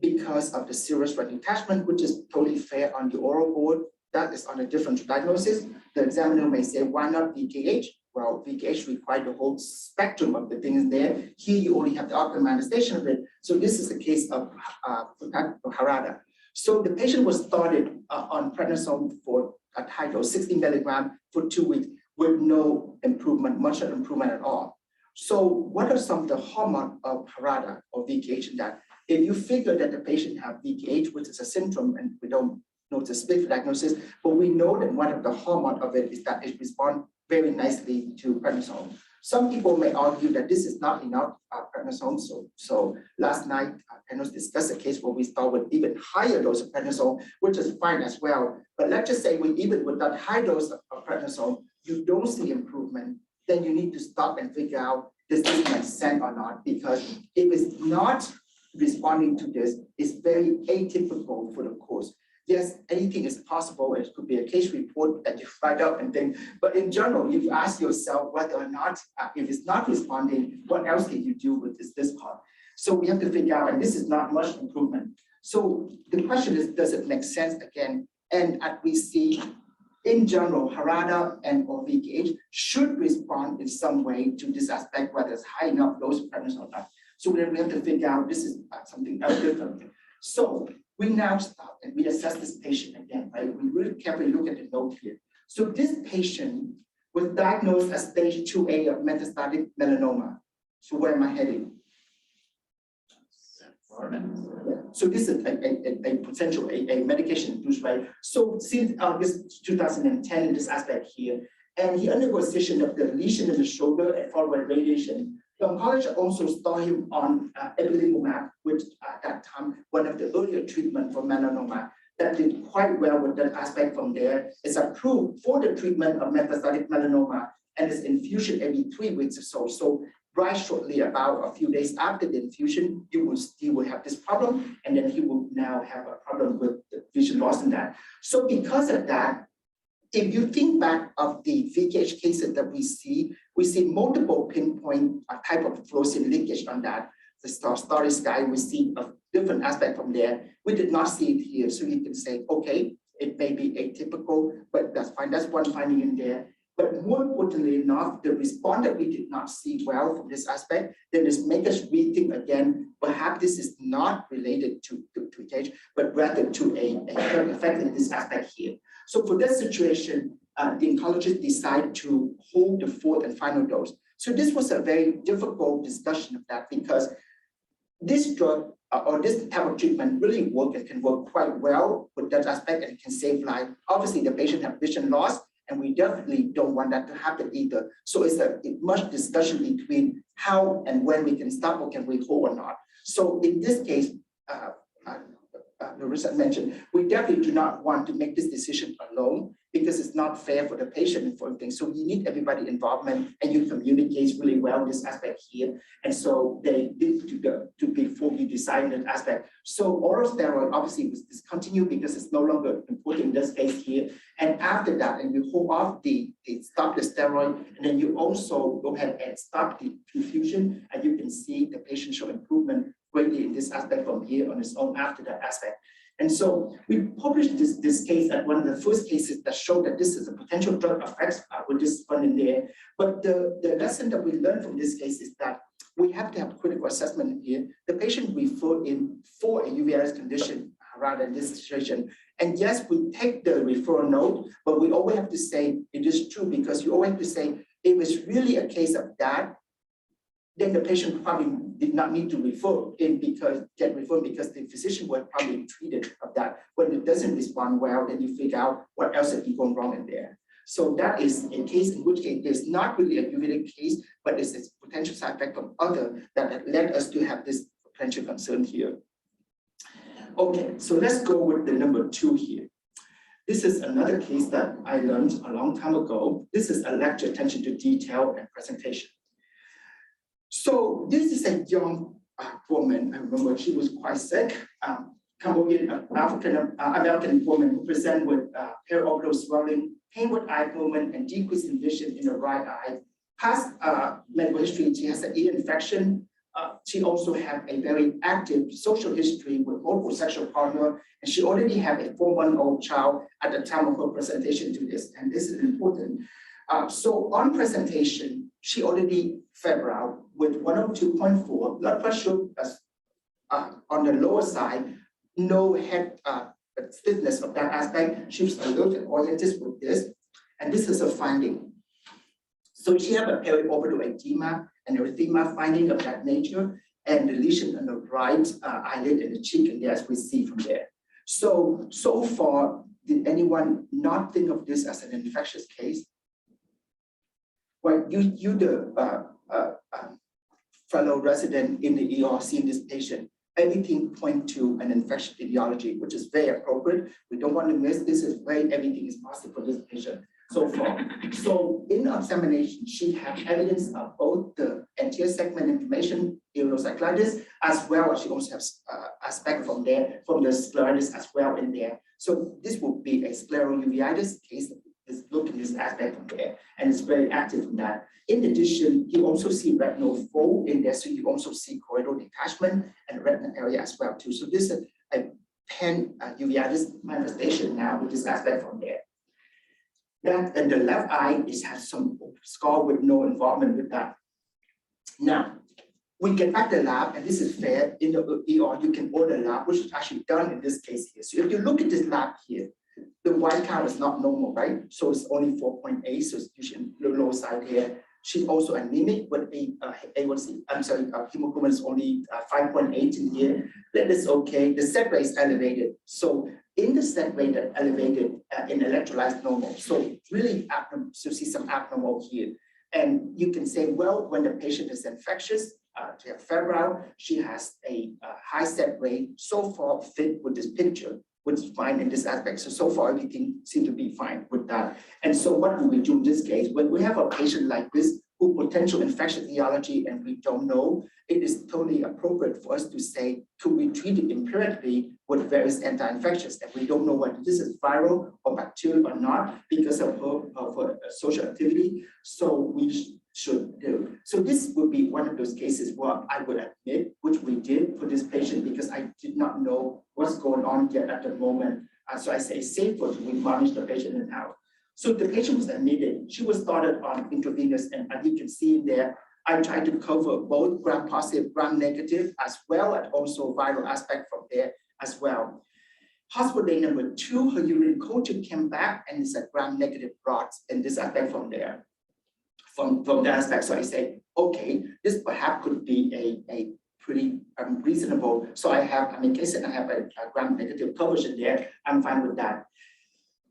Because of the serous retinal detachment, which is totally fair on the oral board. That is on a different diagnosis. The examiner may say, why not VKH? Well, VKH requires the whole spectrum of the things there. Here you only have the ocular manifestation of it. So this is a case of Harada. So the patient was started on prednisone for a high dose, 60 milligrams for 2 weeks with no improvement, much of improvement at all. So what are some of the hallmarks of Harada or VKH in that? If you figure that the patient have VKH, which is a syndrome, and we don't know the specific diagnosis, but we know that one of the hallmarks of it is that it responds very nicely to prednisone. Some people may argue that this is not enough prednisone. So last night, I discussed a case where we start with even higher dose of prednisone, which is fine as well. But let's just say even with that high dose of prednisone, you don't see improvement, then you need to stop and figure out does this make sense or not? Because if it's not responding to this, it's very atypical for the course. Yes, anything is possible. It could be a case report that you find out and think, but in general, you ask yourself whether or not, if it's not responding, what else can you do with this part? So we have to figure out, and this is not much improvement. So the question is, does it make sense again? And we see, in general, Harada and or VKH should respond in some way to this aspect, whether it's high enough dose of prednisone or not. So we have to figure out this is something else different. So we now stop and we assess this patient again, right? We really carefully look at the note here. So this patient was diagnosed as stage 2A of metastatic melanoma. So where am I heading? Yeah. So this is a potential a medication use, right? So since August 2010 in this aspect here, and he undergoes session of the lesion in the shoulder and followed by radiation. The oncologist also started him on ipilimumab, which at that time one of the earlier treatment for melanoma that did quite well with that aspect from there. It's approved for the treatment of metastatic melanoma and is infusion every 3 weeks or so. So right shortly, about a few days after the infusion, he will have this problem, and then he will now have a problem with the vision loss in that. So because of that, if you think back of the VKH cases that we see multiple pinpoint type of fluorescein leakage on that. The starry sky, we see a different aspect from there. We did not see it here, so you can say, okay, it may be atypical, but that's fine. That's one finding in there. But more importantly enough, the response that we did not see well from this aspect, then this makes us rethink again, perhaps this is not related to VKH, but rather to a current effect in this aspect here. So for that situation, the oncologist decided to hold the 4th and final dose. So this was a very difficult discussion of that because this drug or this type of treatment really work and can work quite well with that aspect and it can save life. Obviously, the patient have vision loss, and we definitely don't want that to happen either. So it's a much discussion between how and when we can stop or can we hold or not. So in this case, Larissa mentioned, we definitely do not want to make this decision alone because it's not fair for the patient and for everything. So you need everybody involvement and you communicate really well this aspect here. And so they did to before you decide that aspect. So oral steroid obviously was discontinued because it's no longer important in this case here. And after that, and you hold off stop the steroid, and then you also go ahead and stop the infusion, and you can see the patient show improvement greatly in this aspect from here on its own after that aspect. And so we published this case at one of the first cases that showed that this is a potential drug effects with this one in there. But the lesson that we learned from this case is that we have to have critical assessment here. The patient referred in for a uveitis condition rather than this situation. And yes, we take the referral note, but we always have to say it is true because you always have to say if it's really a case of that, then the patient probably did not need to refer in because the physician will probably treated of that. When it doesn't respond well, then you figure out what else has gone wrong in there. So that is a case in which case it's not really a uveitic case, but it's a potential side effect from other that led us to have this potential concern here. Okay, so let's go with the number 2 here. This is another case that I learned a long time ago. This is a lecture attention to detail and presentation. So this is a young woman. I remember she was quite sick. Cambodian African American woman who present with periorbital swelling, pain with eye movement, and decrease in vision in the right eye. Past medical history, she has an ear infection. She also had a very active social history with multiple sexual partner, and she already had a 4-month-old child at the time of her presentation to this, and this is important. So on presentation, she already febrile with 102.4, blood pressure on the lower side, no head stiffness of that aspect. She was a little bit oriented with this, and this is a finding. So she had a periorbital edema and erythema finding of that nature, and the lesion on the right eyelid and the cheek, and as we see from there. So far, did anyone not think of this as an infectious case? Well, you the fellow resident in the ER seeing this patient, everything point to an infectious etiology, which is very appropriate. We don't want to miss this is where everything is possible for this patient so far. So in examination, she had evidence of both the anterior segment inflammation, uveitis, as well as she also has aspect from there, from the scleritis as well in there. So this would be a scleral uveitis case. Is look at this aspect from there, and it's very active in that. In addition, you also see retinal fold in there, so you also see choroidal detachment and retinal area as well too. So this is a pan uveitis manifestation now with this aspect from there. That and the left eye has some scar with no involvement with that. Now, we get back the lab, and this is fair in the ER. You can order lab, which is actually done in this case here. So if you look at this lab here, the the white count is not normal, right? So it's only 4.8, so it's usually low side here. She's also anemic, but A1C, I'm sorry, hemoglobin is only 5.8 in here. That is okay. The set rate is elevated. So in the set rate that elevated in electrolytes normal. So really so see some abnormal here. And you can say, well, when the patient is infectious, she has febrile, she has a high set rate, so far fit with this picture, which is fine in this aspect. So far, everything seems to be fine with that. And so what do we do in this case? When we have a patient like this who potential infection etiology and we don't know, it is totally appropriate for us to say, could we treat it empirically with various anti-infectious? And we don't know whether this is viral or bacterial or not because of her social activity. So we should do. So this would be one of those cases where I would admit, which we did for this patient because I did not know what's going on yet at the moment. So I say safer we manage the patient in out. So the patient was admitted. She was started on intravenous, and you can see in there, I tried to cover both gram positive, gram negative, as well as also viral aspect from there as well. Hospital day number 2, her urine culture came back and it's a gram negative rods in this aspect from there. From that aspect, so I say, okay, this perhaps could be a pretty reasonable. So I have, in case I have a gram negative coverage in there, I'm fine with that.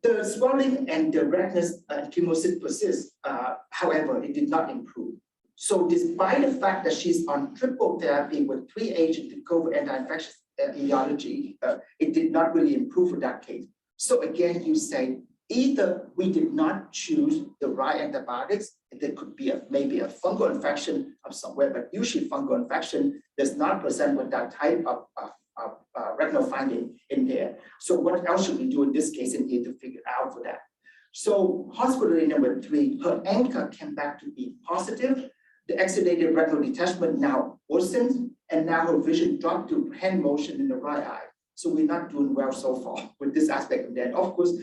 The swelling and the redness and chemocyst persists. However, it did not improve. So despite the fact that she's on triple therapy with 3 agents to cover anti-infectious etiology, it did not really improve in that case. So again, you say, either we did not choose the right antibiotics, there could be maybe a fungal infection of somewhere, but usually fungal infection does not present with that type of retinal finding in there. So what else should we do in this case in here to figure out for that? So hospital day number 3, her anchor came back to be positive. The exudated retinal detachment now worsened, and now her vision dropped to hand motion in the right eye. So we're not doing well so far with this aspect of that. Of course,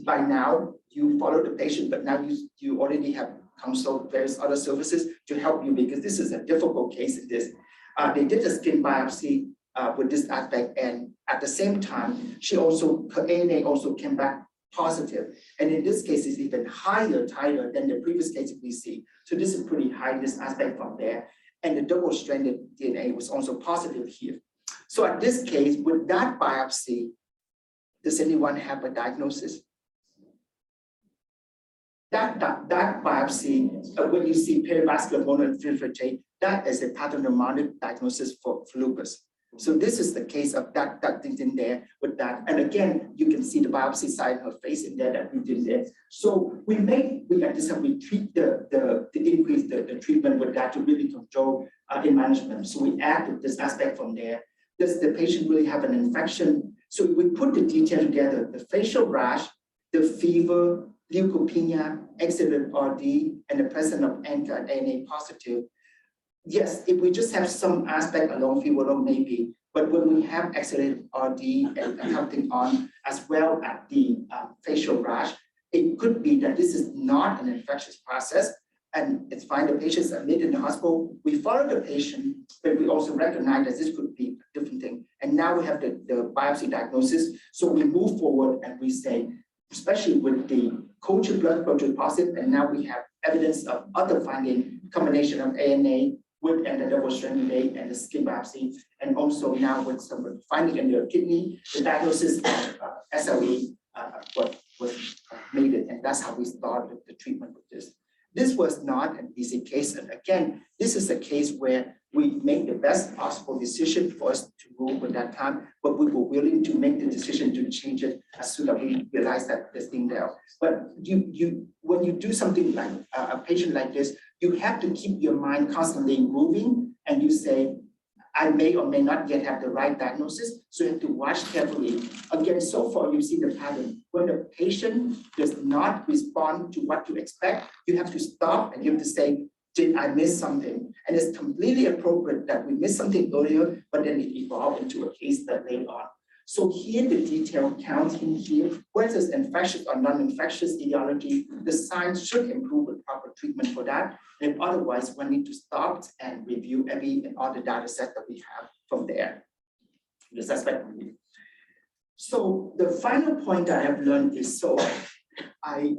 by now you follow the patient, but now you already have consulted various other services to help you because this is a difficult case in this. They did a skin biopsy with this aspect, and at the same time, her ANA also came back positive. And in this case, it's even higher titer than the previous case we see. So this is pretty high, this aspect from there. And the double-stranded DNA was also positive here. So at this case, with that biopsy, does anyone have a diagnosis? That biopsy, when you see perivascular monoinfiltrate, that is a pathognomonic diagnosis for lupus. So this is the case of that thing in there with that. And again, you can see the biopsy side of her face in there that we did there. So we treat the increase the treatment with that to really control in management. So we add this aspect from there. Does the patient really have an infection? So we put the detail together, the facial rash, the fever, leukopenia, exudate RD, and the presence of ANCA and ANA positive. Yes, if we just have some aspect along fever, maybe, but when we have exudate RD and something on, as well as the facial rash, it could be that this is not an infectious process, and it's fine. The patient is admitted in the hospital. We follow the patient, but we also recognize that this could be a different thing. And now we have the biopsy diagnosis. So we move forward and we say, especially with the culture blood culture positive, and now we have evidence of other finding, combination of ANA with and the double-stranded DNA and the skin biopsy, and also now with some finding in the kidney, the diagnosis of SLE was made it, and that's how we started the treatment with this. This was not an easy case, and again, this is a case where we made the best possible decision for us to move at that time, but we were willing to make the decision to change it as soon as we realized that this thing there. But when you do something like a patient like this, you have to keep your mind constantly moving, and you say, I may or may not yet have the right diagnosis, so you have to watch carefully. Again, so far you see the pattern. When the patient does not respond to what you expect, you have to stop and you have to say, did I miss something? And it's completely appropriate that we missed something earlier, but then it evolved into a case that later on. So here the detail counts in here, whether it's infectious or non-infectious etiology, the signs should improve with proper treatment for that. And otherwise, we need to stop and review all the data set that we have from there. This aspect. So the final point that I have learned is, so I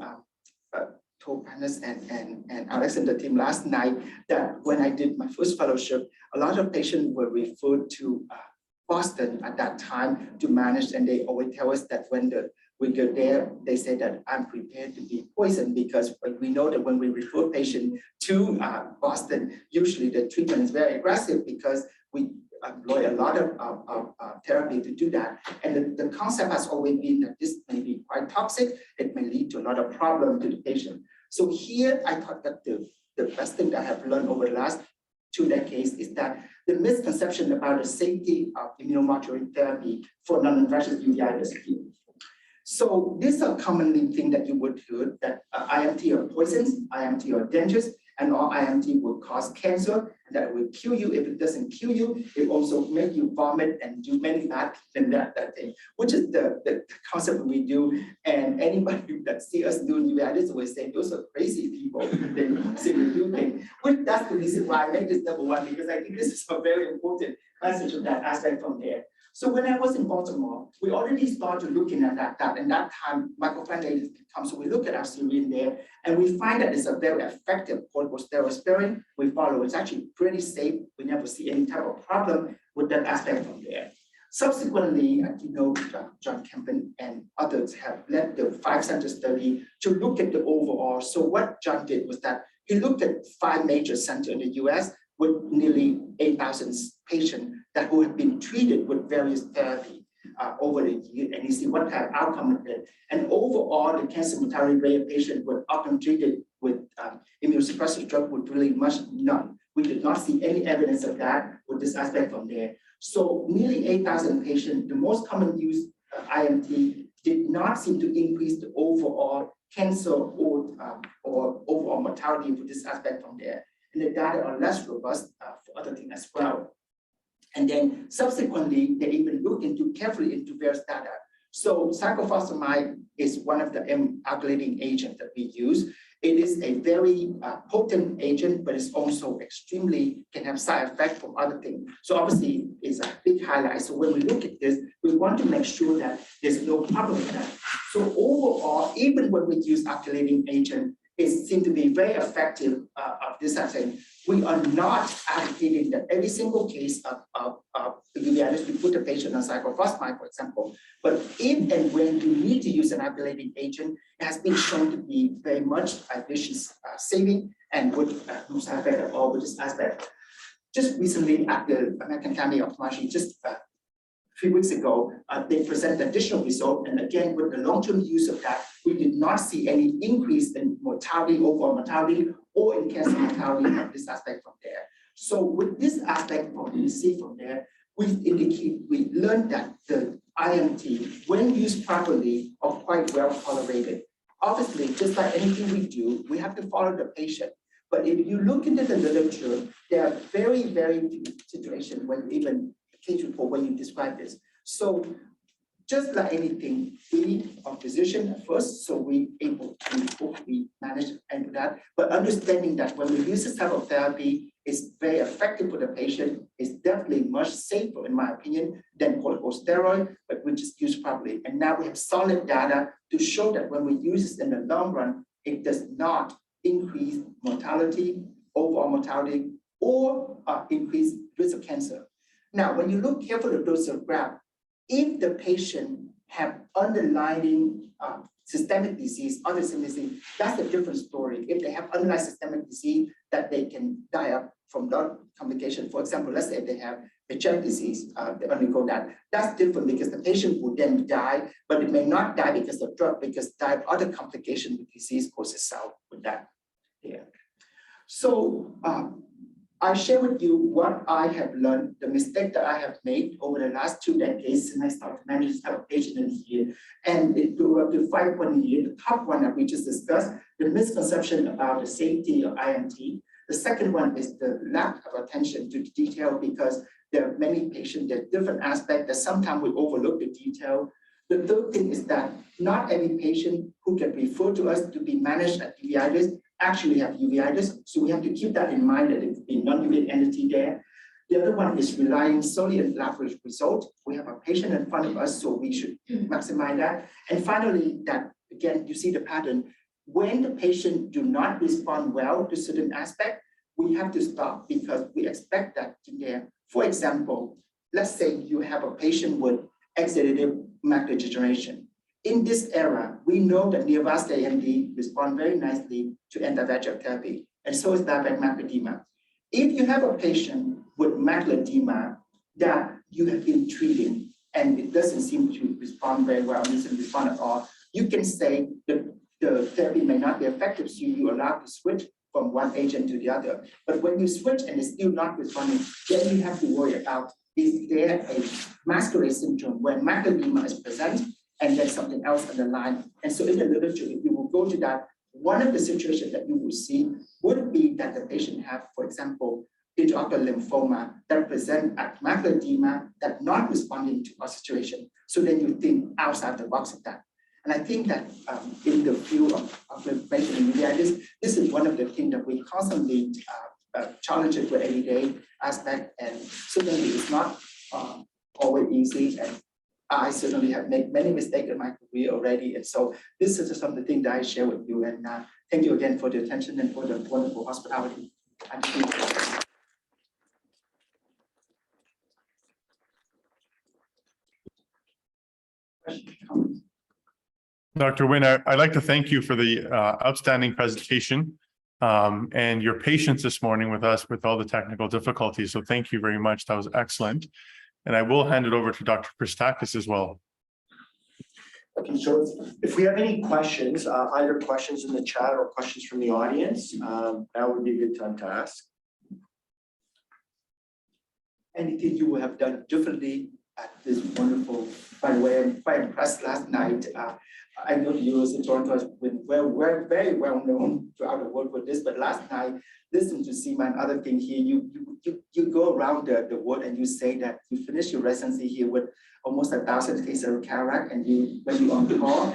told Hannes and Alex and the team last night that when I did my first fellowship, a lot of patients were referred to Boston at that time to manage, and they always tell us that when we go there, they say that I'm prepared to be poisoned, because we know that when we refer patients to Boston, usually the treatment is very aggressive because we employ a lot of therapy to do that. And the concept has always been that this may be quite toxic. It may lead to a lot of problem to the patient. So here, I thought that the best thing that I have learned over the last 2 decades is that the misconception about the safety of immunomodulating therapy for non-infectious uveitis. So these are commonly things that you would hear, that IMT are poisons, IMT are dangerous, and all IMT will cause cancer, and that will kill you. If it doesn't kill you, it also make you vomit and do many bad things, that thing, which is the concept we do. And anybody that see us doing uveitis will say, those are crazy people. They say we do things. Well, that's the reason why I make this number 1, because I think this is a very important message of that aspect from there. So when I was in Baltimore, we already started looking at that. And that time, mycophenolate comes, so we look at our syringe there, and we find that it's a very effective corticosteroid sparing. We follow, it's actually pretty safe. We never see any type of problem with that aspect from there. Subsequently, John Kempen and others have led the 5-center study to look at the overall. So what John did was that he looked at 5 major centers in the US with nearly 8,000 patients who have been treated with various therapy over the year, and you see what kind of outcome it did. And overall, the cancer mortality rate of patients were often treated with immunosuppressive drug with really much none. We did not see any evidence of that with this aspect from there. So nearly 8,000 patients, the most common use IMT did not seem to increase the overall cancer or overall mortality for this aspect from there. And the data are less robust for other things as well. And then subsequently, they even look carefully into various data. So cyclophosphamide is one of the alkylating agents that we use. It is a very potent agent, but it's also can have side effects from other things. So obviously, it's a big highlight. So when we look at this, we want to make sure that there's no problem with that. So overall, even when we use alkylating agent, it seems to be very effective of this thing. We are not advocating that every single case of uveitis, we put the patient on cyclophosphamide, for example. But if and when you need to use an alkylating agent, it has been shown to be very much vicious saving and with no side effect at all with this aspect. Just recently at the American Academy of Ophthalmology, just 3 weeks ago, they presented additional result, and again with the long-term use of that, we did not see any increase in mortality, overall mortality, or in cancer mortality of this aspect from there. So with this aspect from you see from there, we learned that the IMT, when used properly, are quite well tolerated. Obviously, just like anything we do, we have to follow the patient. But if you look into the literature, there are very, very few situations when even case report when you describe this. So just like anything, we are physician at first, so we manage and do that. But understanding that when we use this type of therapy, it's very effective for the patient. It's definitely much safer, in my opinion, than corticosteroid, but which is used properly. And now we have solid data to show that when we use this in the long run, it does not increase mortality, overall mortality, or increase risk of cancer. Now, when you look carefully at those graph, if the patient have underlying systemic disease, other systemic disease, that's a different story. If they have underlying systemic disease that they can die up from that complication, for example, let's say they have a gem disease, they undergo that. That's different because the patient would then die, but it may not die because of drug, because die of other complications with disease causes itself with that. Yeah. So I share with you what I have learned, the mistake that I have made over the last 2 decades since I started to manage this type of patient in a year. And it grew up to 5 points a year. The top one that we just discussed, the misconception about the safety of IMT. The second one is the lack of attention to detail, because there are many patients, there are different aspects that sometimes we overlook the detail. The third thing is that not every patient who can refer to us to be managed at uveitis actually have uveitis. So we have to keep that in mind that it could be non-uveitic entity there. The other one is relying solely on laboratory result. We have a patient in front of us, so we should maximize that. And finally, that again, you see the pattern. When the patient do not respond well to certain aspect, we have to stop because we expect that in there. For example, let's say you have a patient with exudative macular degeneration. In this era, we know that neovascular AMD respond very nicely to anti-VEGF therapy, and so is diabetic macular edema. If you have a patient with macular edema that you have been treating and it doesn't seem to respond very well, doesn't respond at all, you can say that the therapy may not be effective, so you allow to switch from one agent to the other. But when you switch and it's still not responding, then you have to worry about, is there a masquerade syndrome where macular edema is present and then something else underlying? And so in the literature, if you will go to that, one of the situations that you will see would be that the patient have, for example, intraocular lymphoma that present at macular edema that not responding to our situation. So then you think outside the box of that. And I think that in the field of inflammation and uveitis, this is one of the things that we constantly challenge it with everyday aspect, and certainly it's not always easy. And I certainly have made many mistakes in my career already. And so this is some of the things that I share with you. And thank you again for the attention and for the wonderful hospitality. Dr. Nguyen, I'd like to thank you for the outstanding presentation and your patience this morning with us with all the technical difficulties. So thank you very much. That was excellent. And I will hand it over to Dr. Christakis as well. Okay, so if we have any questions, either questions in the chat or questions from the audience, that would be a good time to ask. Anything you would have done differently at this wonderful, by the way, I'm quite impressed last night. I know the University of Toronto has been very well known throughout the world for this, but last night, listen to see my other thing here, you go around the world and you say that you finish your residency here with almost 1,000 cases of cataract, and when you on call,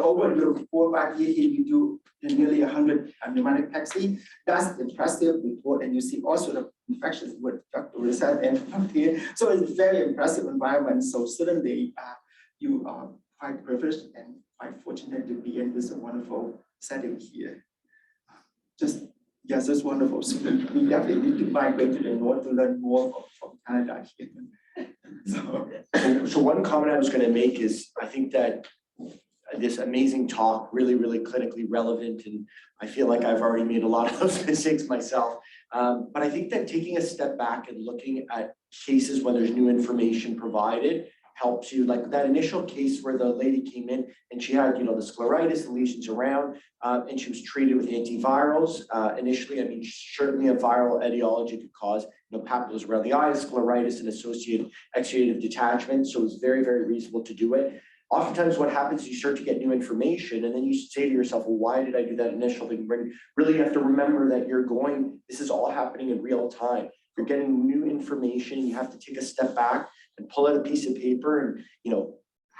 over your 4 or 5 years here, you do nearly 100 pneumatic PEXI. That's impressive report, and you see all sorts of infections with Dr. Rizal and here. So it's a very impressive environment. So certainly you are quite privileged and quite fortunate to be in this wonderful setting here. Yes, it's wonderful. So we definitely need to migrate to the north to learn more from Canada here. So one comment I was going to make is I think that this amazing talk, really clinically relevant, and I feel like I've already made a lot of those mistakes myself. But I think that taking a step back and looking at cases when there's new information provided helps you. Like that initial case where the lady came in and she had, the scleritis, the lesions around, and she was treated with antivirals. Initially, I mean, certainly a viral etiology could cause, papulas around the eyes, scleritis, and associated exudative detachment. So it's very reasonable to do it. Oftentimes what happens is you start to get new information and then you say to yourself, well, why did I do that initial thing? Really you have to remember that this is all happening in real time. You're getting new information. You have to take a step back and pull out a piece of paper and,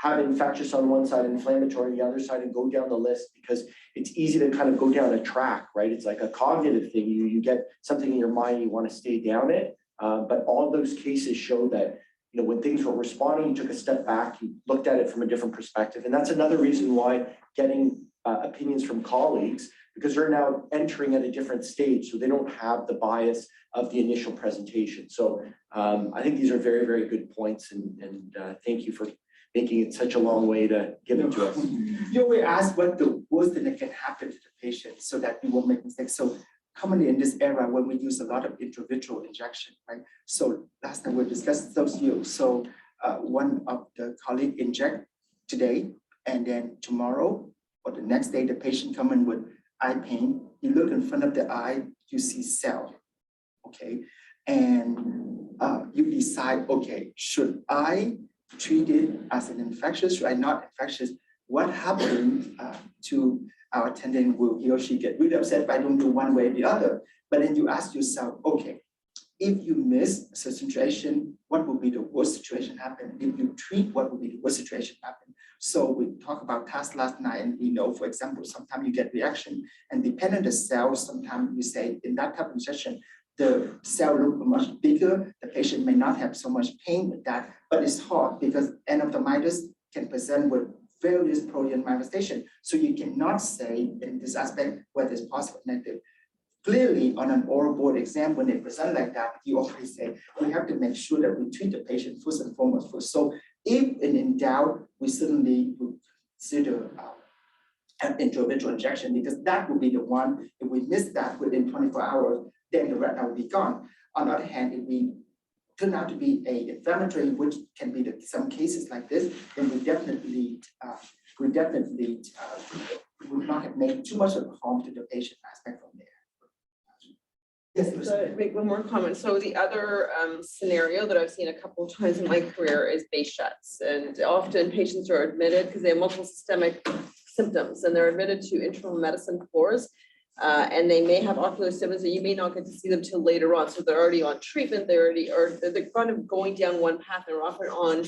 have infectious on one side, inflammatory on the other side, and go down the list, because it's easy to kind of go down a track, right? It's like a cognitive thing. You get something in your mind, you want to stay down it. But all those cases show that, when things were responding, you took a step back, you looked at it from a different perspective. And that's another reason why getting opinions from colleagues, because they're now entering at a different stage, so they don't have the bias of the initial presentation. So I think these are very good points, and thank you for making it such a long way to give it to us. You always ask what the worst thing that can happen to the patient so that you won't make mistakes. So commonly in this era when we use a lot of intravitreal injection, right? So last time we discussed those use. So one of the colleague inject today, and then tomorrow or the next day, the patient come in with eye pain. You look in front of the eye, you see cell, okay? And you decide, okay, should I treat it as an infectious, should I not infectious? What happened to our attendant? Will he or she get really upset if I don't do one way or the other? But then you ask yourself, okay, if you miss a situation, what would be the worst situation happen? If you treat, what would be the worst situation happen? So we talked about task last night, and we know, for example, sometimes you get reaction, and depending on the cells, sometimes you say in that type of session, the cell look much bigger. The patient may not have so much pain with that, but it's hard because endophthalmitis can present with various protein manifestation. So you cannot say in this aspect whether it's positive or negative. Clearly, on an oral board exam, when they present like that, you always say, we have to make sure that we treat the patient first and foremost first. So if in doubt, we certainly would consider an intravitreal injection, because that would be the one, if we miss that within 24 hours, then the retina will be gone. On the other hand, if we turn out to be a inflammatory, which can be some cases like this, then we definitely would not have made too much of a harm to the patient aspect from there. Yes, So make one more comment. So the other scenario that I've seen a couple of times in my career is base shuts. And often patients are admitted because they have multiple systemic symptoms and they're admitted to internal medicine floors. And they may have ocular symptoms that you may not get to see them till later on. So they're already on treatment. They're kind of going down one path. They're often on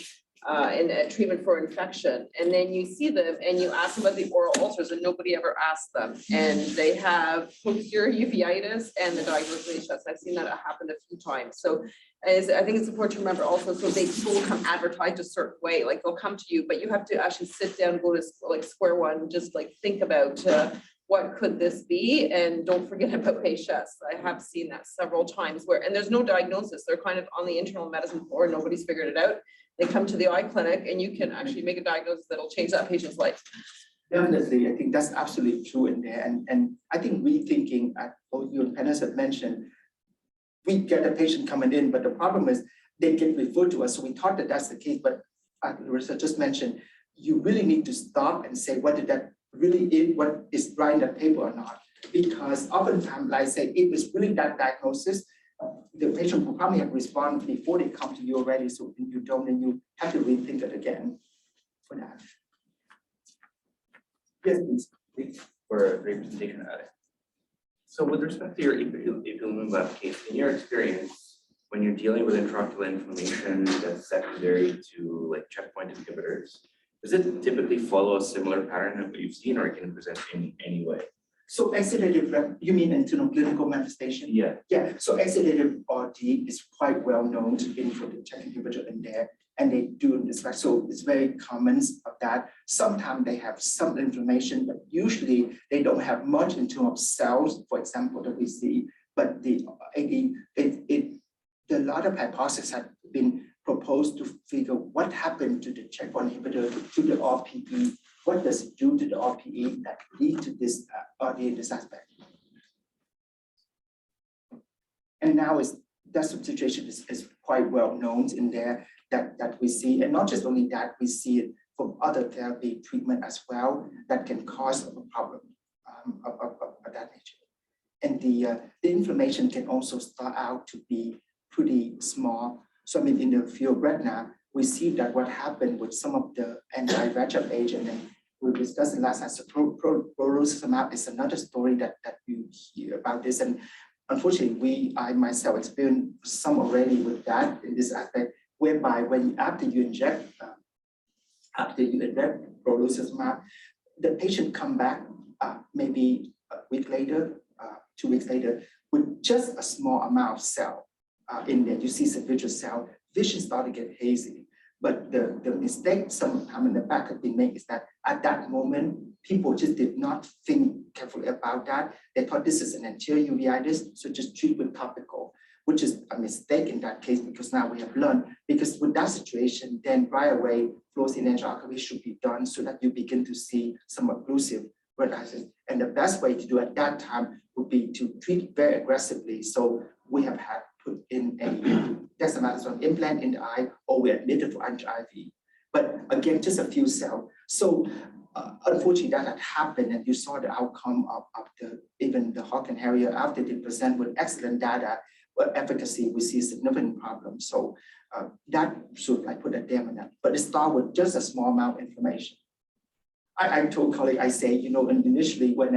treatment for infection. And then you see them and you ask them about the oral ulcers and nobody ever asks them. And they have posterior uveitis and the diagnosis of base shuts. I've seen that happen a few times. So I think it's important to remember also, so people will come advertised a certain way, like they'll come to you, but you have to actually sit down, go to like square one, just like think about what could this be? And don't forget about base shuts. I have seen that several times where, and there's no diagnosis. They're kind of on the internal medicine floor. Nobody's figured it out. They come to the eye clinic and you can actually make a diagnosis that'll change that patient's life. Definitely, I think that's absolutely true in there. And I think rethinking, both you and Pennis have mentioned, we get a patient coming in, but the problem is they get referred to us. So we thought that that's the case, but Larissa just mentioned, you really need to stop and say whether that really is what is right in the paper or not. Because oftentimes, like I say, if it's really that diagnosis, the patient will probably have responded before they come to you already. So if you don't, then you have to rethink it again for that. Yes, please. Thanks for a great presentation, Alex. So with respect to your ipilimumab case, in your experience, when you're dealing with intraocular inflammation that's secondary to like checkpoint inhibitors, does it typically follow a similar pattern of what you've seen, or it can present in any way? So exudative, you mean internal clinical manifestation? Yeah. Yeah, so exudative RD is quite well known to be for the check inhibitor in there, and they do this. So it's very common of that. Sometimes they have some inflammation, but usually they don't have much in terms of cells, for example, that we see. But a lot of hypotheses have been proposed to figure what happened to the checkpoint inhibitor, to the RPE, what does it do to the RPE that lead to this RD in this aspect. And now that situation is quite well known in there that we see, and not just only that, we see it from other therapy treatment as well that can cause a problem of that nature. And the inflammation can also start out to be pretty small. So I mean, in the field retina, we see that what happened with some of the anti-VEGF agent, and we discussed last time, so brolucizumab is another story that you hear about this. And unfortunately, I myself experienced some already with that in this aspect, whereby after you inject brolucizumab, the patient come back maybe a week later, 2 weeks later, with just a small amount of cell in there. You see some visual cell, vision start to get hazy. But the mistake sometimes in the back have been made is that at that moment, people just did not think carefully about that. They thought this is an anterior uveitis, so just treat with topical, which is a mistake in that case, because now we have learned, because with that situation, then right away, fluorescein angiography should be done so that you begin to see some occlusive retinitis. And the best way to do at that time would be to treat very aggressively. So we have had put in a dexamethasone implant in the eye, or we admitted for anti-IV. But again, just a few cells. So unfortunately, that had happened, and you saw the outcome of even the Hawk and Harrier after they present with excellent data, but efficacy, we see a significant problem. So that should put a dam on that. But it starts with just a small amount of inflammation. I told colleague, I say, and initially when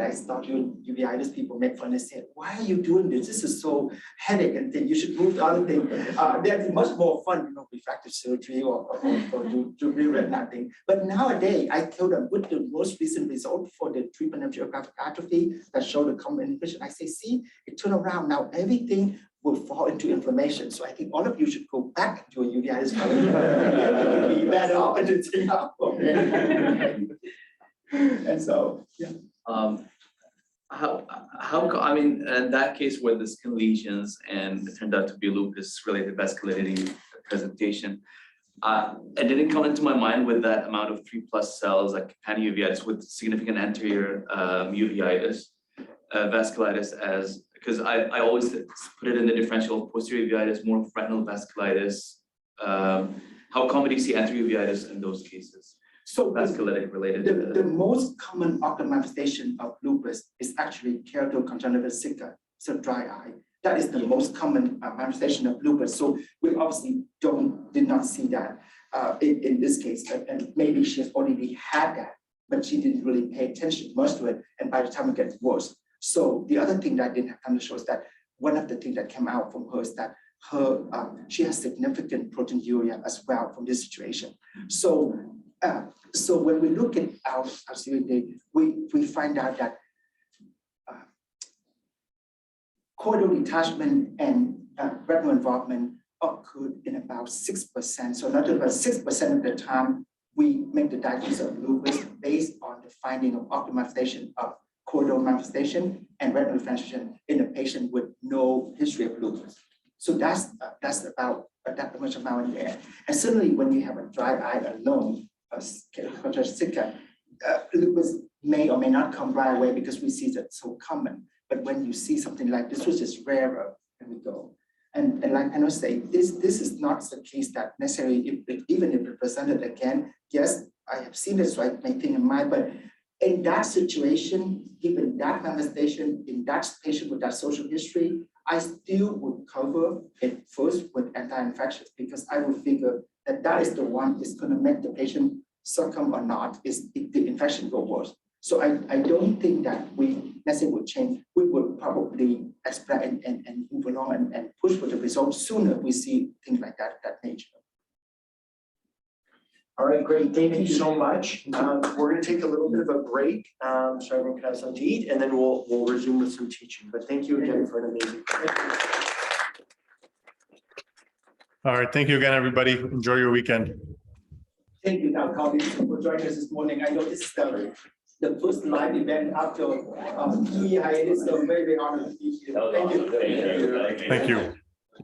I start doing uveitis, people make fun and say, why are you doing this? This is so headache and then you should move to other thing. That's much more fun, refractive surgery or do real retina thing. But nowadays, I tell them with the most recent result for the treatment of geographic atrophy that show the common vision, I say, see, it turned around. Now everything will fall into inflammation. So I think all of you should go back to a uveitis. Be better off and thing up. And so, yeah. I mean, in that case where the skin lesions and it turned out to be lupus related vascularity presentation, it didn't come into my mind with that amount of 3+ cells like pan-uveitis with significant anterior uveitis, vasculitis as, because I always put it in the differential posterior uveitis, more retinal vasculitis. How common do you see anterior uveitis in those cases? So vasculitic related. The most common ocular manifestation of lupus is actually keratoconjunctival sicca, so dry eye. That is the most common manifestation of lupus. So we obviously did not see that in this case, and maybe she has already had that, but she didn't really pay attention much to it, and by the time it gets worse. So the other thing that I didn't have time to show is that one of the things that came out from her is that she has significant proteinuria as well from this situation. So when we look at our CVD, we find out that choroidal detachment and retinal involvement occurred in about 6%. So not about 6% of the time we make the diagnosis of lupus based on the finding of ocular manifestation of choroidal manifestation and retinal manifestation in a patient with no history of lupus. So that's about that much amount in there. And certainly when you have a dry eye alone, lupus may or may not come right away because we see that so common. But when you see something like this, which is rarer, there we go. And like I say, this is not the case that necessarily, even if it presented again, yes, I have seen this, so I may think in mind, but in that situation, given that manifestation in that patient with that social history, I still would cover it first with anti-infectious because I would figure that is the one that's going to make the patient succumb or not, is if the infection go worse. So I don't think that we necessarily would change. We would probably expect and move along and push for the results sooner we see things like that nature. All right, great. Thank you so much. We're going to take a little bit of a break so everyone can have something to eat, and then we'll resume with some teaching. But thank you again for an amazing program. All right, thank you again, everybody. Enjoy your weekend. Thank you, Dr. Collins, for joining us this morning. I know this is the first live event after hiatus, so very honored to be here. Thank you. Thank you.